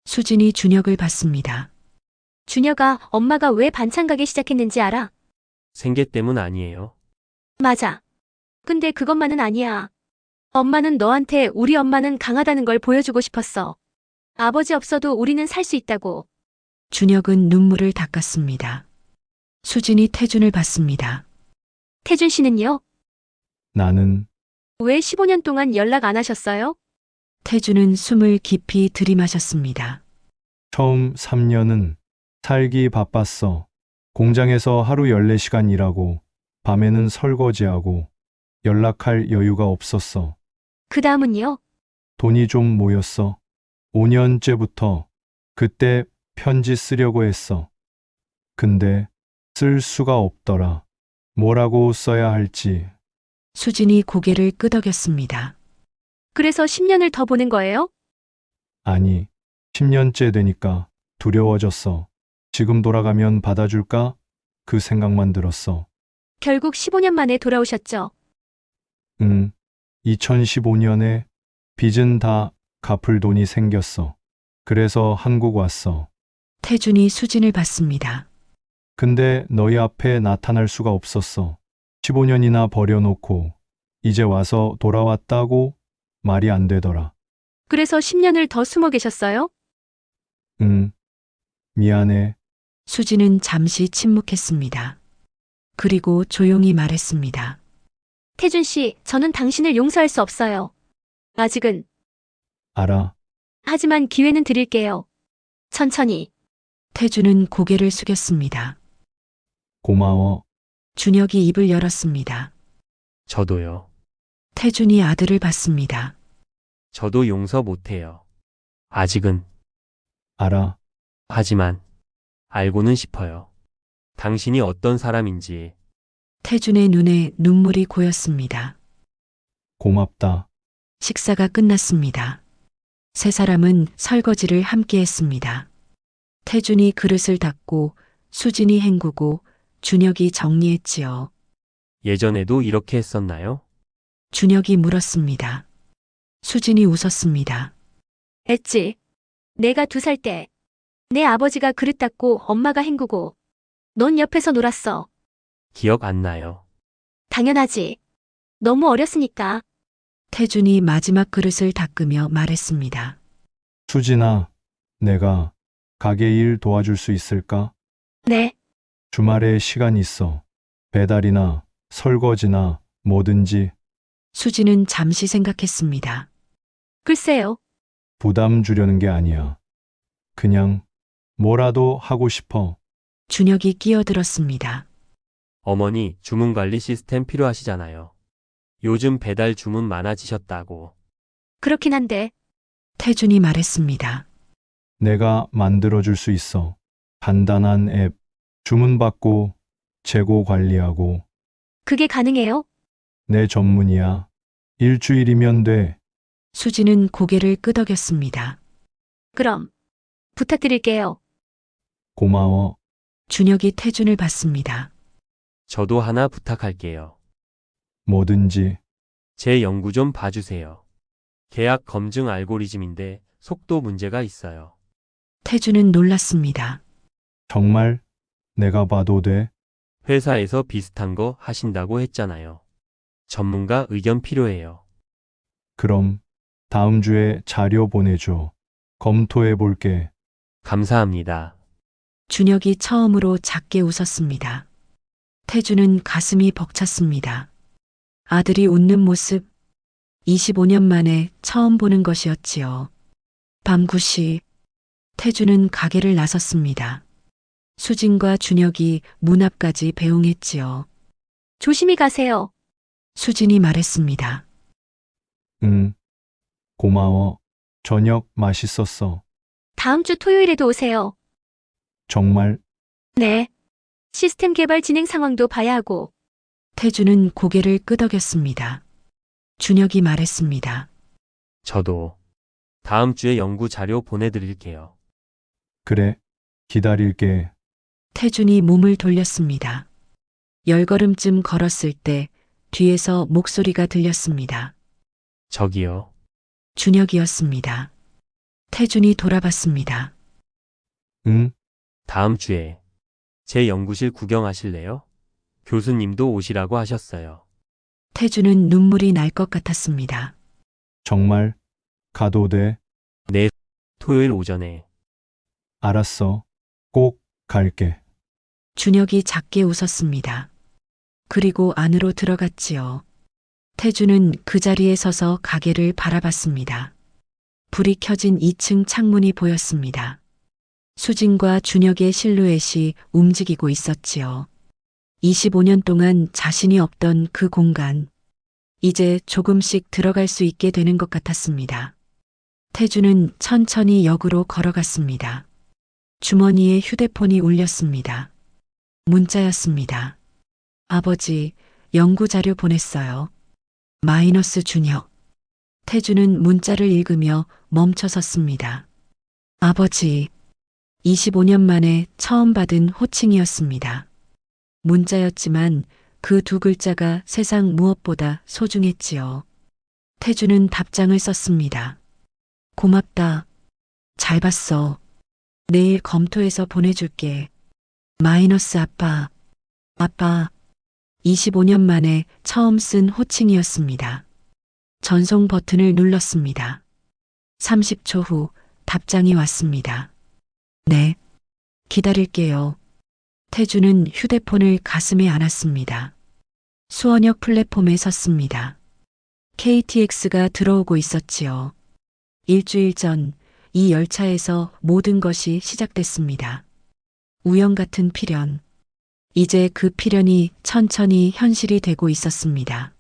B: 수진이 준혁을 봤습니다.
C: 준혁아, 엄마가 왜 반찬 가게 시작했는지 알아?
A: 생계 때문 아니에요.
C: 맞아. 근데 그것만은 아니야. 엄마는 너한테 우리 엄마는 강하다는 걸 보여주고 싶었어. 아버지 없어도 우리는 살 수 있다고.
B: 준혁은 눈물을 닦았습니다. 수진이 태준을 봤습니다.
C: 태준 씨는요?
E: 나는
C: 왜 15년 동안 연락 안 하셨어요?
B: 태준은 숨을 깊이 들이마셨습니다.
E: 처음 3년은 살기 바빴어. 공장에서 하루 14시간 일하고 밤에는 설거지하고 연락할 여유가 없었어.
C: 그 다음은요?
E: 돈이 좀 모였어. 5년째부터 그때 편지 쓰려고 했어. 근데 쓸 수가 없더라. 뭐라고 써야 할지.
B: 수진이 고개를 끄덕였습니다.
C: 그래서 10년을 더 보낸 거예요?
E: 아니, 10년째 되니까 두려워졌어. 지금 돌아가면 받아줄까? 그 생각만 들었어.
C: 결국 15년 만에 돌아오셨죠.
E: 2015년에 빚은 다 갚을 돈이 생겼어. 그래서 한국 왔어.
B: 태준이 수진을 봤습니다.
E: 근데 너희 앞에 나타날 수가 없었어. 15년이나 버려놓고 이제 와서 돌아왔다고 말이 안 되더라.
C: 그래서 10년을 더 숨어 계셨어요?
E: 미안해.
B: 수진은 잠시 침묵했습니다. 그리고 조용히 말했습니다.
C: 태준 씨, 저는 당신을 용서할 수 없어요. 아직은.
E: 알아.
C: 하지만 기회는 드릴게요. 천천히.
B: 태준은 고개를 숙였습니다.
E: 고마워.
B: 준혁이 입을 열었습니다.
A: 저도요.
B: 태준이 아들을 봤습니다.
A: 저도 용서 못해요. 아직은.
E: 알아.
A: 하지만 알고는 싶어요. 당신이 어떤 사람인지.
B: 태준의 눈에 눈물이 고였습니다.
E: 고맙다.
B: 식사가 끝났습니다. 세 사람은 설거지를 함께 했습니다. 태준이 그릇을 닦고 수진이 헹구고 준혁이 정리했지요.
A: 예전에도 이렇게 했었나요?
B: 준혁이 물었습니다. 수진이 웃었습니다.
C: 했지. 내가 2살 때. 내 아버지가 그릇 닦고 엄마가 헹구고. 넌 옆에서 놀았어.
A: 기억 안 나요.
C: 당연하지. 너무 어렸으니까.
B: 태준이 마지막 그릇을 닦으며 말했습니다.
E: 수진아, 내가 가게 일 도와줄 수 있을까?
C: 네.
E: 주말에 시간 있어. 배달이나 설거지나 뭐든지.
B: 수진은 잠시 생각했습니다.
C: 글쎄요.
E: 부담 주려는 게 아니야. 그냥 뭐라도 하고 싶어.
B: 준혁이 끼어들었습니다.
A: 어머니 주문 관리 시스템 필요하시잖아요. 요즘 배달 주문 많아지셨다고.
C: 그렇긴 한데.
B: 태준이 말했습니다.
E: 내가 만들어줄 수 있어. 간단한 앱, 주문받고 재고 관리하고.
C: 그게 가능해요?
E: 내 전문이야. 일주일이면 돼.
B: 수진은 고개를 끄덕였습니다.
C: 그럼. 부탁드릴게요.
E: 고마워.
B: 준혁이 태준을 봤습니다.
A: 저도 하나 부탁할게요.
E: 뭐든지.
A: 제 연구 좀 봐주세요. 계약 검증 알고리즘인데 속도 문제가 있어요.
B: 태준은 놀랐습니다.
E: 정말 내가 봐도 돼?
A: 회사에서 비슷한 거 하신다고 했잖아요. 전문가 의견 필요해요.
E: 그럼 다음 주에 자료 보내줘. 검토해 볼게.
A: 감사합니다.
B: 준혁이 처음으로 작게 웃었습니다. 태준은 가슴이 벅찼습니다. 아들이 웃는 모습, 25년 만에 처음 보는 것이었지요. 밤 9시, 태준은 가게를 나섰습니다. 수진과 준혁이 문 앞까지 배웅했지요.
C: 조심히 가세요.
B: 수진이 말했습니다.
E: 고마워. 저녁 맛있었어.
C: 다음 주 토요일에도 오세요.
E: 정말
C: 네. 시스템 개발 진행 상황도 봐야 하고.
B: 태준은 고개를 끄덕였습니다. 준혁이 말했습니다.
A: 저도 다음 주에 연구 자료 보내드릴게요.
E: 그래. 기다릴게.
B: 태준이 몸을 돌렸습니다. 10걸음쯤 걸었을 때 뒤에서 목소리가 들렸습니다.
A: 저기요.
B: 준혁이었습니다. 태준이 돌아봤습니다.
E: 응?
A: 다음 주에 제 연구실 구경하실래요? 교수님도 오시라고 하셨어요.
B: 태준은 눈물이 날 것 같았습니다.
E: 정말 가도 돼?
A: 네, 토요일 오전에.
E: 알았어. 꼭 갈게.
B: 준혁이 작게 웃었습니다. 그리고 안으로 들어갔지요. 태준은 그 자리에 서서 가게를 바라봤습니다. 불이 켜진 2층 창문이 보였습니다. 수진과 준혁의 실루엣이 움직이고 있었지요. 25년 동안 자신이 없던 그 공간. 이제 조금씩 들어갈 수 있게 되는 것 같았습니다. 태준은 천천히 역으로 걸어갔습니다. 주머니에 휴대폰이 울렸습니다. 문자였습니다. 아버지, 연구 자료 보냈어요. 마이너스 준혁. 태주는 문자를 읽으며 멈춰 섰습니다. 아버지. 25년 만에 처음 받은 호칭이었습니다. 문자였지만 그 두 글자가 세상 무엇보다 소중했지요. 태주는 답장을 썼습니다. 고맙다. 잘 봤어. 내일 검토해서 보내줄게. 마이너스 아빠. 아빠. 25년 만에 처음 쓴 호칭이었습니다. 전송 버튼을 눌렀습니다. 30초 후 답장이 왔습니다. 네. 기다릴게요. 태주는 휴대폰을 가슴에 안았습니다. 수원역 플랫폼에 섰습니다. KTX가 들어오고 있었지요. 일주일 전 이 열차에서 모든 것이 시작됐습니다. 우연 같은 필연. 이제 그 필연이 천천히 현실이 되고 있었습니다.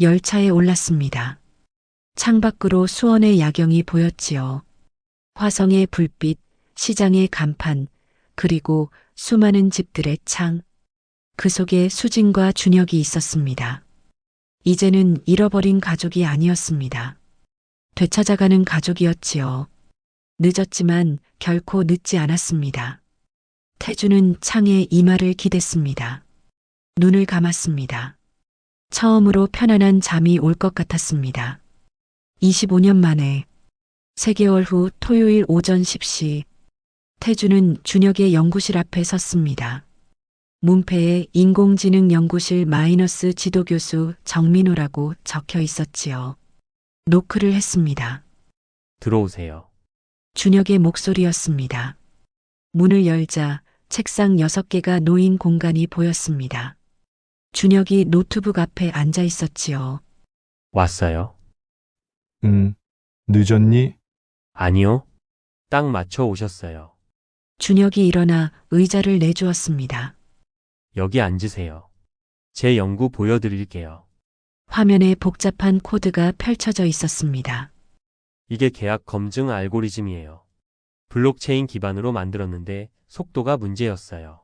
B: 열차에 올랐습니다. 창밖으로 수원의 야경이 보였지요. 화성의 불빛, 시장의 간판, 그리고 수많은 집들의 창. 그 속에 수진과 준혁이 있었습니다. 이제는 잃어버린 가족이 아니었습니다. 되찾아가는 가족이었지요. 늦었지만 결코 늦지 않았습니다. 태주는 창에 이마를 기댔습니다. 눈을 감았습니다. 처음으로 편안한 잠이 올 것 같았습니다. 25년 만에 3개월 후 토요일 오전 10시 태주는 준혁의 연구실 앞에 섰습니다. 문패에 인공지능 연구실 마이너스 지도교수 정민호라고 적혀 있었지요. 노크를 했습니다.
A: 들어오세요.
B: 준혁의 목소리였습니다. 문을 열자 책상 6개가 놓인 공간이 보였습니다. 준혁이 노트북 앞에 앉아 있었지요.
A: 왔어요?
E: 늦었니?
A: 아니요. 딱 맞춰 오셨어요.
B: 준혁이 일어나 의자를 내주었습니다.
A: 여기 앉으세요. 제 연구 보여드릴게요.
B: 화면에 복잡한 코드가 펼쳐져 있었습니다.
A: 이게 계약 검증 알고리즘이에요. 블록체인 기반으로 만들었는데 속도가 문제였어요.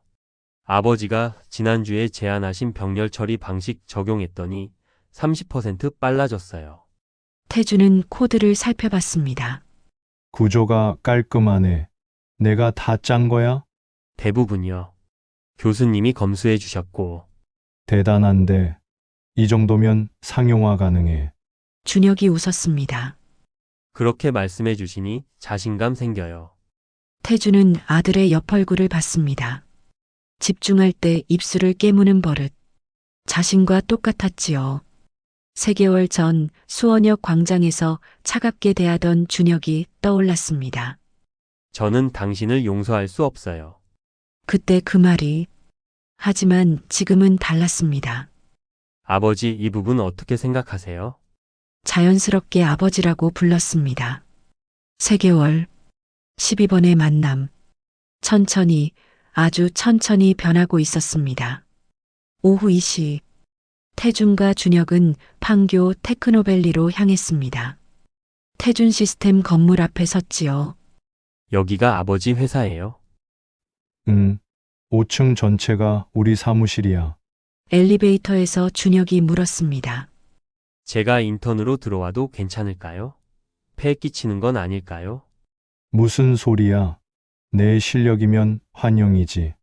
A: 아버지가 지난주에 제안하신 병렬 처리 방식 적용했더니 30% 빨라졌어요.
B: 태주는 코드를 살펴봤습니다.
E: 구조가 깔끔하네. 내가 다 짠 거야?
A: 대부분요. 교수님이 검수해 주셨고,
E: 대단한데. 이 정도면 상용화 가능해.
B: 준혁이 웃었습니다.
A: 그렇게 말씀해 주시니 자신감 생겨요.
B: 태주는 아들의 옆 얼굴을 봤습니다. 집중할 때 입술을 깨무는 버릇. 자신과 똑같았지요. 3개월 전 수원역 광장에서 차갑게 대하던 준혁이 떠올랐습니다.
A: 저는 당신을 용서할 수 없어요.
B: 그때 그 말이. 하지만 지금은 달랐습니다.
A: 아버지, 이 부분 어떻게 생각하세요?
B: 자연스럽게 아버지라고 불렀습니다. 3개월, 12번의 만남. 천천히, 아주 천천히 변하고 있었습니다. 오후 2시, 태준과 준혁은 판교 테크노밸리로 향했습니다. 태준 시스템 건물 앞에 섰지요.
A: 여기가 아버지 회사예요?
E: 5층 전체가 우리 사무실이야.
B: 엘리베이터에서 준혁이 물었습니다.
A: 제가 인턴으로 들어와도 괜찮을까요? 폐 끼치는 건 아닐까요?
E: 무슨 소리야? 내 실력이면 환영이지.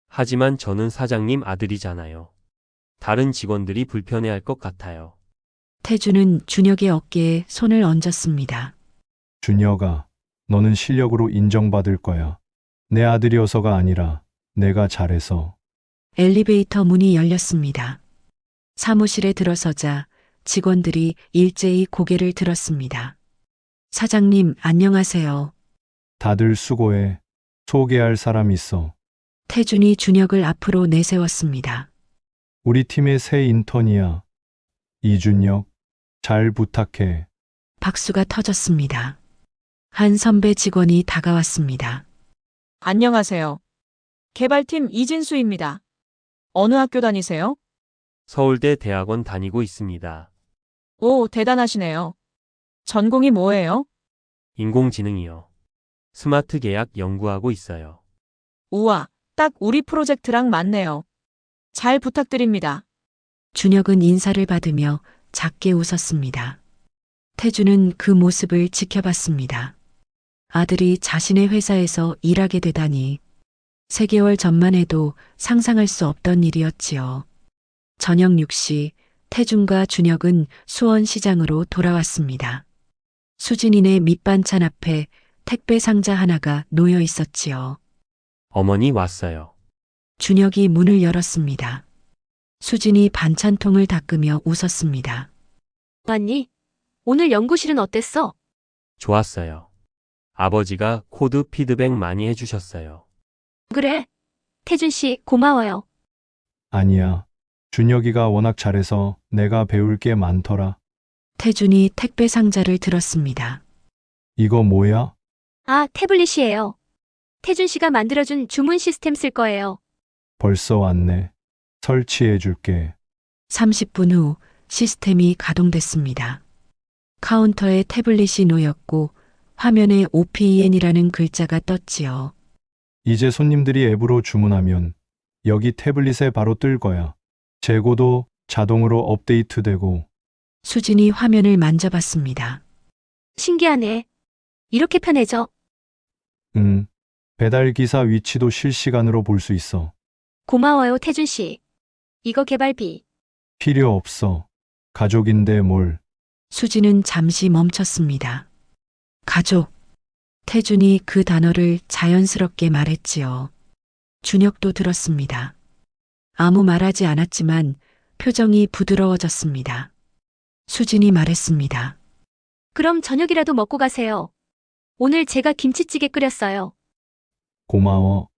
A: 하지만 저는 사장님 아들이잖아요. 다른 직원들이 불편해할 것 같아요.
B: 태준은 준혁의 어깨에 손을 얹었습니다.
E: 준혁아, 너는 실력으로 인정받을 거야. 내 아들이어서가 아니라 내가 잘해서.
B: 엘리베이터 문이 열렸습니다. 사무실에 들어서자 직원들이 일제히 고개를 들었습니다. 사장님, 안녕하세요.
E: 다들 수고해. 소개할 사람 있어.
B: 태준이 준혁을 앞으로 내세웠습니다.
E: 우리 팀의 새 인턴이야. 이준혁, 잘 부탁해.
B: 박수가 터졌습니다. 한 선배 직원이 다가왔습니다.
H: 안녕하세요. 개발팀 이진수입니다. 어느 학교 다니세요?
A: 서울대 대학원 다니고 있습니다.
H: 오, 대단하시네요. 전공이 뭐예요?
A: 인공지능이요. 스마트 계약 연구하고 있어요.
H: 우와, 딱 우리 프로젝트랑 맞네요. 잘 부탁드립니다.
B: 준혁은 인사를 받으며 작게 웃었습니다. 태주는 그 모습을 지켜봤습니다. 아들이 자신의 회사에서 일하게 되다니 3개월 전만 해도 상상할 수 없던 일이었지요. 저녁 6시 태준과 준혁은 수원시장으로 돌아왔습니다. 수진이네 밑반찬 앞에 택배 상자 하나가 놓여 있었지요.
A: 어머니 왔어요.
B: 준혁이 문을 열었습니다. 수진이 반찬통을 닦으며 웃었습니다.
C: 왔니? 오늘 연구실은 어땠어?
A: 좋았어요. 아버지가 코드 피드백 많이 해주셨어요.
C: 그래. 태준 씨, 고마워요.
E: 아니야. 준혁이가 워낙 잘해서 내가 배울 게 많더라.
B: 태준이 택배 상자를 들었습니다.
E: 이거 뭐야?
C: 아, 태블릿이에요. 태준 씨가 만들어준 주문 시스템 쓸 거예요.
E: 벌써 왔네. 설치해 줄게.
B: 30분 후 시스템이 가동됐습니다. 카운터에 태블릿이 놓였고 화면에 OPEN이라는 글자가 떴지요.
E: 이제 손님들이 앱으로 주문하면 여기 태블릿에 바로 뜰 거야. 재고도 자동으로 업데이트되고.
B: 수진이 화면을 만져봤습니다.
C: 신기하네. 이렇게 편해져.
E: 배달기사 위치도 실시간으로 볼 수 있어.
C: 고마워요, 태준 씨. 이거 개발비.
E: 필요 없어. 가족인데 뭘.
B: 수진은 잠시 멈췄습니다. 가족. 태준이 그 단어를 자연스럽게 말했지요. 준혁도 들었습니다. 아무 말하지 않았지만 표정이 부드러워졌습니다. 수진이 말했습니다.
C: 그럼 저녁이라도 먹고 가세요. 오늘 제가 김치찌개 끓였어요.
E: 고마워.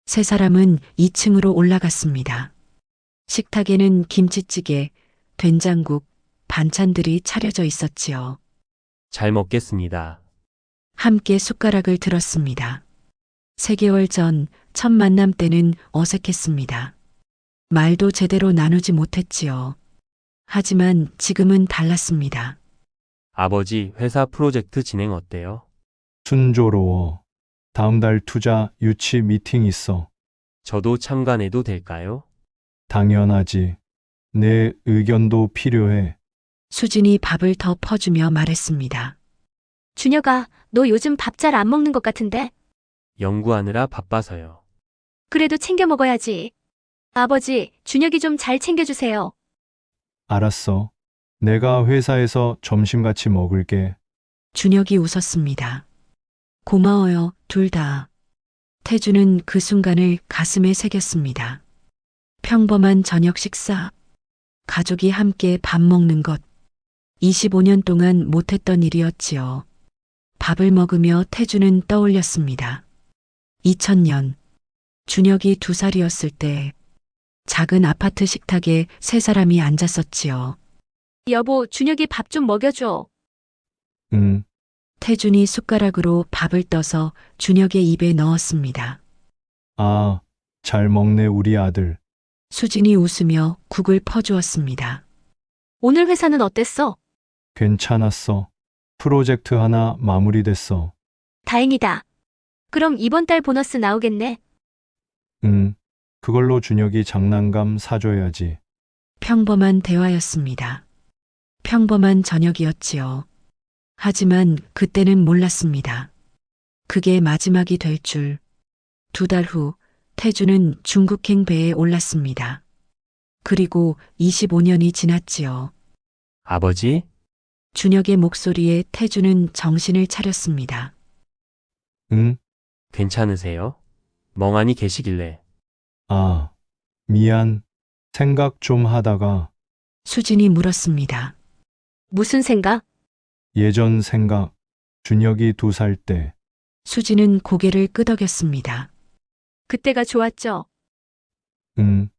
B: 세 사람은 2층으로 올라갔습니다. 식탁에는 김치찌개, 된장국, 반찬들이 차려져 있었지요.
A: 잘 먹겠습니다.
B: 함께 숟가락을 들었습니다. 3개월 전 첫 만남 때는 어색했습니다. 말도 제대로 나누지 못했지요. 하지만 지금은 달랐습니다.
A: 아버지 회사 프로젝트 진행 어때요?
E: 순조로워. 다음 달 투자 유치 미팅 있어.
A: 저도 참관해도 될까요?
E: 당연하지. 내 의견도 필요해.
B: 수진이 밥을 더 퍼주며 말했습니다.
C: 준혁아, 너 요즘 밥 잘 안 먹는 것 같은데?
A: 연구하느라 바빠서요.
C: 그래도 챙겨 먹어야지. 아버지, 준혁이 좀 잘 챙겨주세요.
E: 알았어. 내가 회사에서 점심 같이 먹을게.
B: 준혁이 웃었습니다. 고마워요, 둘 다. 태주는 그 순간을 가슴에 새겼습니다. 평범한 저녁 식사. 가족이 함께 밥 먹는 것. 25년 동안 못했던 일이었지요. 밥을 먹으며 태주는 떠올렸습니다. 2000년. 준혁이 2살이었을 때 작은 아파트 식탁에 3사람이 앉았었지요.
C: 여보, 준혁이 밥 좀 먹여줘.
E: 응.
B: 태준이 숟가락으로 밥을 떠서 준혁의 입에 넣었습니다.
E: 아, 잘 먹네 우리 아들.
B: 수진이 웃으며 국을 퍼주었습니다.
C: 오늘 회사는 어땠어?
E: 괜찮았어. 프로젝트 하나 마무리됐어.
C: 다행이다. 그럼 이번 달 보너스 나오겠네.
E: 응. 그걸로 준혁이 장난감 사줘야지.
B: 평범한 대화였습니다. 평범한 저녁이었지요. 하지만 그때는 몰랐습니다. 그게 마지막이 될 줄. 2달 후 태주는 중국행 배에 올랐습니다. 그리고 25년이 지났지요.
A: 아버지?
B: 준혁의 목소리에 태주는 정신을 차렸습니다.
E: 응?
A: 괜찮으세요? 멍하니 계시길래.
E: 아, 미안. 생각 좀 하다가
B: 수진이 물었습니다.
C: 무슨 생각?
E: 예전 생각. 준혁이 2살 때.
B: 수진은 고개를 끄덕였습니다.
C: 그때가 좋았죠.
E: 응.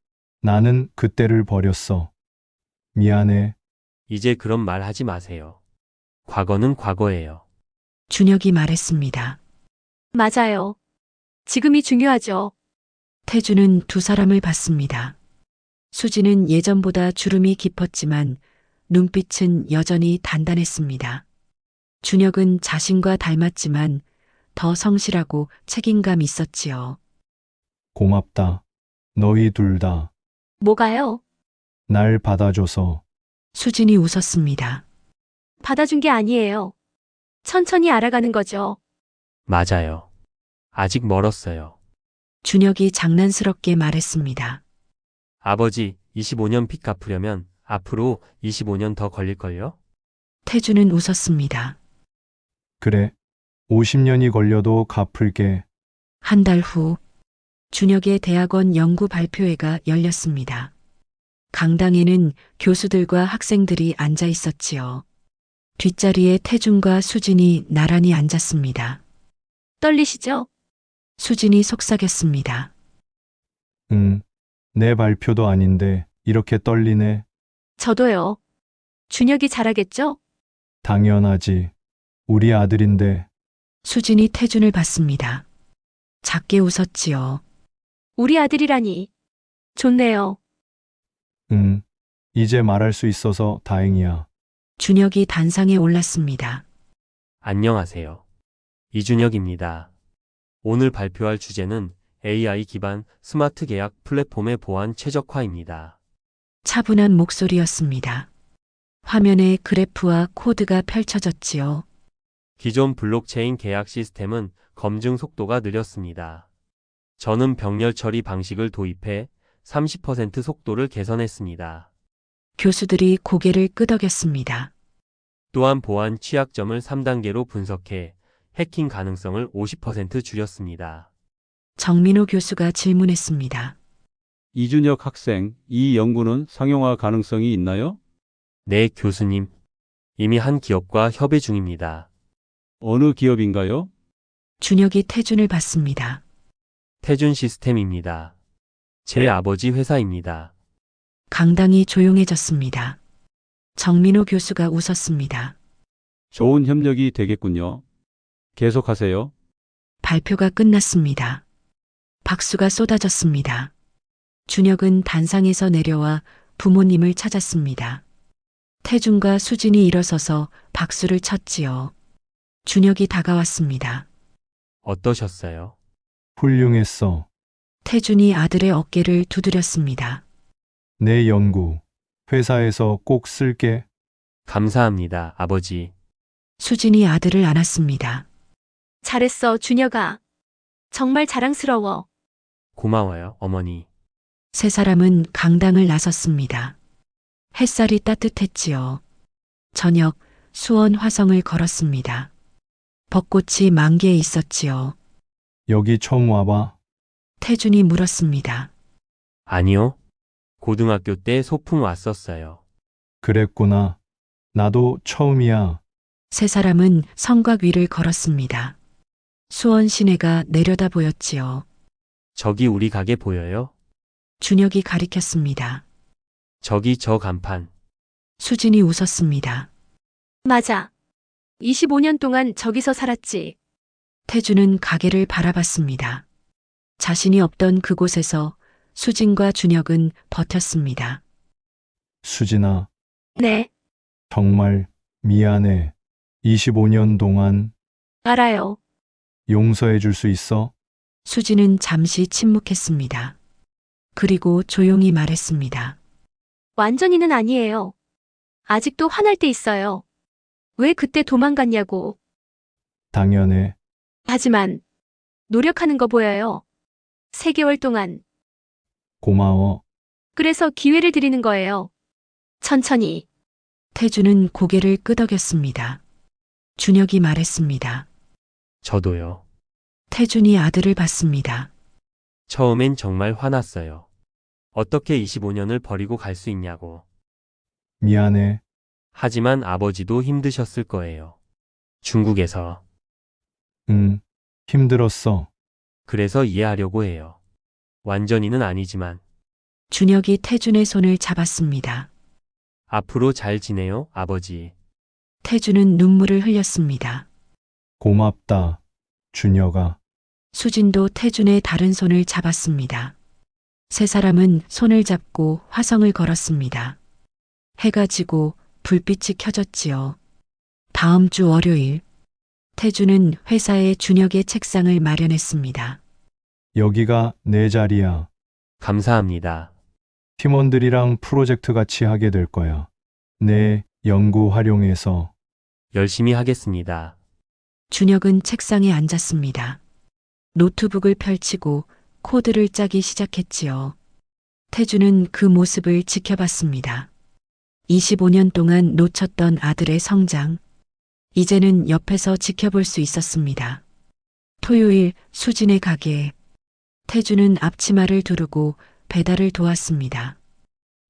E: 나는 그때를 버렸어. 미안해.
A: 이제 그런 말 하지 마세요. 과거는 과거예요.
B: 준혁이 말했습니다.
C: 맞아요. 지금이 중요하죠.
B: 태주는 2사람을 봤습니다. 수지는 예전보다 주름이 깊었지만 눈빛은 여전히 단단했습니다. 준혁은 자신과 닮았지만 더 성실하고 책임감 있었지요.
E: 고맙다. 너희 둘 다.
C: 뭐가요?
E: 날 받아줘서.
B: 수진이 웃었습니다.
C: 받아준 게 아니에요. 천천히 알아가는 거죠.
A: 맞아요. 아직 멀었어요.
B: 준혁이 장난스럽게 말했습니다.
A: 아버지, 25년 빚 갚으려면 앞으로 25년 더 걸릴걸요?
B: 태주는 웃었습니다.
E: 그래. 50년이 걸려도 갚을게.
B: 한 달 후, 준혁의 대학원 연구 발표회가 열렸습니다. 강당에는 교수들과 학생들이 앉아 있었지요. 뒷자리에 태준과 수진이 나란히 앉았습니다.
C: 떨리시죠?
B: 수진이 속삭였습니다.
E: 내 발표도 아닌데 이렇게 떨리네.
C: 저도요. 준혁이 잘하겠죠?
E: 당연하지. 우리 아들인데.
B: 수진이 태준을 봤습니다. 작게 웃었지요.
C: 우리 아들이라니. 좋네요.
E: 이제 말할 수 있어서 다행이야.
B: 준혁이 단상에 올랐습니다.
A: 안녕하세요. 이준혁입니다. 오늘 발표할 주제는 AI 기반 스마트 계약 플랫폼의 보안 최적화입니다.
B: 차분한 목소리였습니다. 화면에 그래프와 코드가 펼쳐졌지요.
A: 기존 블록체인 계약 시스템은 검증 속도가 느렸습니다. 저는 병렬 처리 방식을 도입해 30% 속도를 개선했습니다.
B: 교수들이 고개를 끄덕였습니다.
A: 또한 보안 취약점을 3단계로 분석해 해킹 가능성을 50% 줄였습니다.
B: 정민호 교수가 질문했습니다.
D: 이준혁 학생, 이 연구는 상용화 가능성이 있나요?
A: 네, 교수님. 이미 한 기업과 협의 중입니다.
D: 어느 기업인가요?
B: 준혁이 태준을 봤습니다.
A: 태준 시스템입니다. 제 아버지 회사입니다.
B: 강당이 조용해졌습니다. 정민호 교수가 웃었습니다.
D: 좋은 협력이 되겠군요. 계속하세요.
B: 발표가 끝났습니다. 박수가 쏟아졌습니다. 준혁은 단상에서 내려와 부모님을 찾았습니다. 태준과 수진이 일어서서 박수를 쳤지요. 준혁이 다가왔습니다.
A: 어떠셨어요?
E: 훌륭했어.
B: 태준이 아들의 어깨를 두드렸습니다.
E: 내 연구. 회사에서 꼭 쓸게.
A: 감사합니다, 아버지.
B: 수진이 아들을 안았습니다.
C: 잘했어, 준혁아. 정말 자랑스러워.
A: 고마워요, 어머니.
B: 세 사람은 강당을 나섰습니다. 햇살이 따뜻했지요. 저녁 수원 화성을 걸었습니다. 벚꽃이 만개해 있었지요.
E: 여기 처음 와봐.
B: 태준이 물었습니다.
A: 아니요. 고등학교 때 소풍 왔었어요.
E: 그랬구나. 나도 처음이야.
B: 세 사람은 성곽 위를 걸었습니다. 수원 시내가 내려다 보였지요.
A: 저기 우리 가게 보여요?
B: 준혁이 가리켰습니다.
A: 저기 저 간판.
B: 수진이 웃었습니다.
C: 맞아. 25년 동안 저기서 살았지.
B: 태준은 가게를 바라봤습니다. 자신이 없던 그곳에서 수진과 준혁은 버텼습니다.
E: 수진아,
C: 네,
E: 정말 미안해. 25년 동안
C: 알아요.
E: 용서해 줄 수 있어?
B: 수진은 잠시 침묵했습니다. 그리고 조용히 말했습니다.
C: 완전히는 아니에요. 아직도 화날 때 있어요. 왜 그때 도망갔냐고.
E: 당연해.
C: 하지만 노력하는 거 보여요. 3개월 동안.
E: 고마워.
C: 그래서 기회를 드리는 거예요. 천천히.
B: 태준은 고개를 끄덕였습니다. 준혁이 말했습니다.
A: 저도요.
B: 태준이 아들을 봤습니다.
A: 처음엔 정말 화났어요. 어떻게 25년을 버리고 갈 수 있냐고.
E: 미안해.
A: 하지만 아버지도 힘드셨을 거예요. 중국에서.
E: 힘들었어.
A: 그래서 이해하려고 해요. 완전히는 아니지만.
B: 준혁이 태준의 손을 잡았습니다.
A: 앞으로 잘 지내요, 아버지.
B: 태준은 눈물을 흘렸습니다.
E: 고맙다. 준혁아.
B: 수진도 태준의 다른 손을 잡았습니다. 세 사람은 손을 잡고 화성을 걸었습니다. 해가 지고 불빛이 켜졌지요. 다음 주 월요일, 태준은 회사에 준혁의 책상을 마련했습니다.
E: 여기가 내 자리야.
A: 감사합니다.
E: 팀원들이랑 프로젝트 같이 하게 될 거야. 내 연구 활용해서
A: 열심히 하겠습니다.
B: 준혁은 책상에 앉았습니다. 노트북을 펼치고 코드를 짜기 시작했지요. 태주는 그 모습을 지켜봤습니다. 25년 동안 놓쳤던 아들의 성장. 이제는 옆에서 지켜볼 수 있었습니다. 토요일 수진의 가게에 태주는 앞치마를 두르고 배달을 도왔습니다.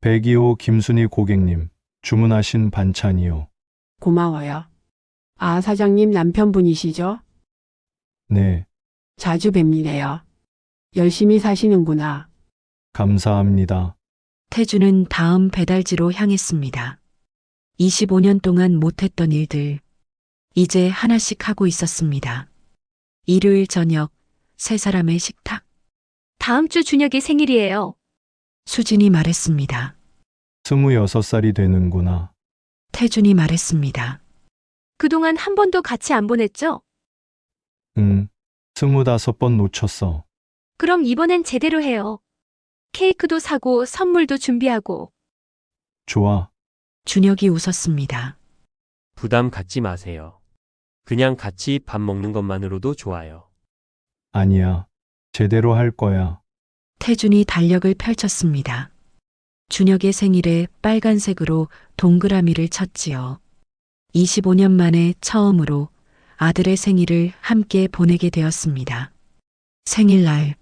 E: 102호 김순희 고객님, 주문하신 반찬이요.
I: 고마워요. 아, 사장님 남편분이시죠?
E: 네,
I: 자주 뵙니래요. 열심히 사시는구나.
E: 감사합니다.
B: 태주는 다음 배달지로 향했습니다. 25년 동안 못했던 일들, 이제 하나씩 하고 있었습니다. 일요일 저녁, 세 사람의 식탁,
C: 다음 주 준혁이 생일이에요.
B: 수진이 말했습니다.
E: 26살이 되는구나.
B: 태준이 말했습니다.
C: 그동안 한 번도 같이 안 보냈죠?
E: 응, 25번 놓쳤어.
C: 그럼 이번엔 제대로 해요. 케이크도 사고 선물도 준비하고.
E: 좋아.
B: 준혁이 웃었습니다.
A: 부담 갖지 마세요. 그냥 같이 밥 먹는 것만으로도 좋아요.
E: 아니야. 제대로 할 거야.
B: 태준이 달력을 펼쳤습니다. 준혁의 생일에 빨간색으로 동그라미를 쳤지요. 25년 만에 처음으로 아들의 생일을 함께 보내게 되었습니다. 생일날,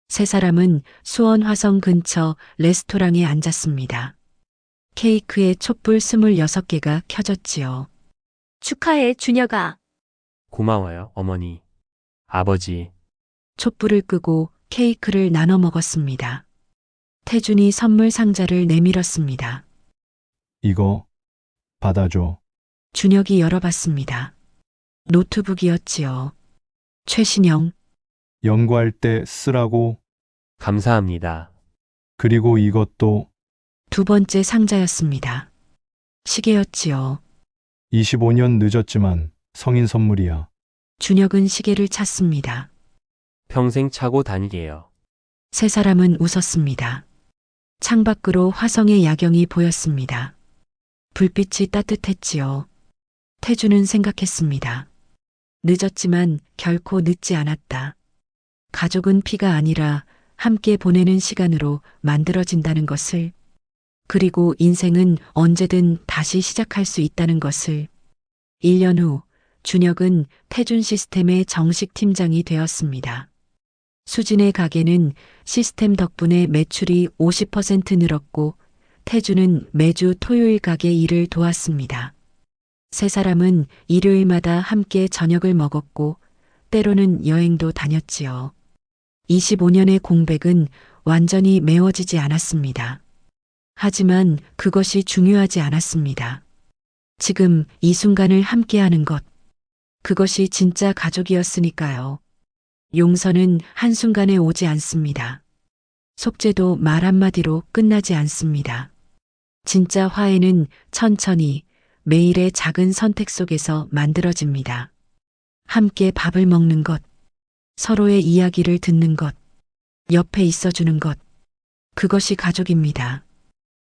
B: 세 사람은 수원 화성 근처 레스토랑에 앉았습니다. 케이크에 촛불 26개가 켜졌지요.
C: 축하해, 준혁아.
A: 고마워요, 어머니. 아버지,
B: 촛불을 끄고 케이크를 나눠 먹었습니다. 태준이 선물 상자를 내밀었습니다.
E: 이거 받아줘.
B: 준혁이 열어봤습니다. 노트북이었지요. 최신형,
E: 연구할 때 쓰라고.
A: 감사합니다.
E: 그리고 이것도
B: 두 번째 상자였습니다. 시계였지요.
E: 25년 늦었지만 성인 선물이야.
B: 준혁은 시계를 찾습니다.
A: 평생 차고 다니게요.
B: 세 사람은 웃었습니다. 창밖으로 화성의 야경이 보였습니다. 불빛이 따뜻했지요. 태주는 생각했습니다. 늦었지만 결코 늦지 않았다. 가족은 피가 아니라 함께 보내는 시간으로 만들어진다는 것을, 그리고 인생은 언제든 다시 시작할 수 있다는 것을. 1년 후 준혁은 태준 시스템의 정식 팀장이 되었습니다. 수진의 가게는 시스템 덕분에 매출이 50% 늘었고 태준은 매주 토요일 가게 일을 도왔습니다. 세 사람은 일요일마다 함께 저녁을 먹었고 때로는 여행도 다녔지요. 25년의 공백은 완전히 메워지지 않았습니다. 하지만 그것이 중요하지 않았습니다. 지금 이 순간을 함께하는 것, 그것이 진짜 가족이었으니까요. 용서는 한순간에 오지 않습니다. 속죄도 말 한마디로 끝나지 않습니다. 진짜 화해는 천천히 매일의 작은 선택 속에서 만들어집니다. 함께 밥을 먹는 것, 서로의 이야기를 듣는 것, 옆에 있어주는 것, 그것이 가족입니다.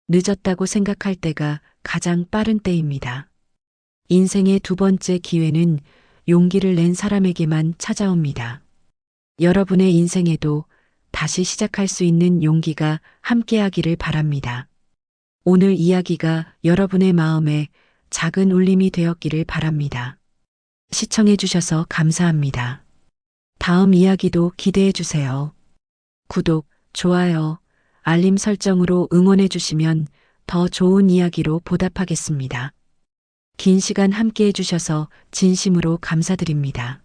B: 늦었다고 생각할 때가 가장 빠른 때입니다. 인생의 두 번째 기회는 용기를 낸 사람에게만 찾아옵니다. 여러분의 인생에도 다시 시작할 수 있는 용기가 함께하기를 바랍니다. 오늘 이야기가 여러분의 마음에 작은 울림이 되었기를 바랍니다. 시청해 주셔서 감사합니다. 다음 이야기도 기대해 주세요. 구독, 좋아요, 알림 설정으로 응원해 주시면 더 좋은 이야기로 보답하겠습니다. 긴 시간 함께 해주셔서 진심으로 감사드립니다.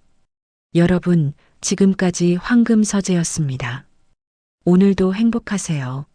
B: 여러분, 지금까지 황금서재였습니다. 오늘도 행복하세요.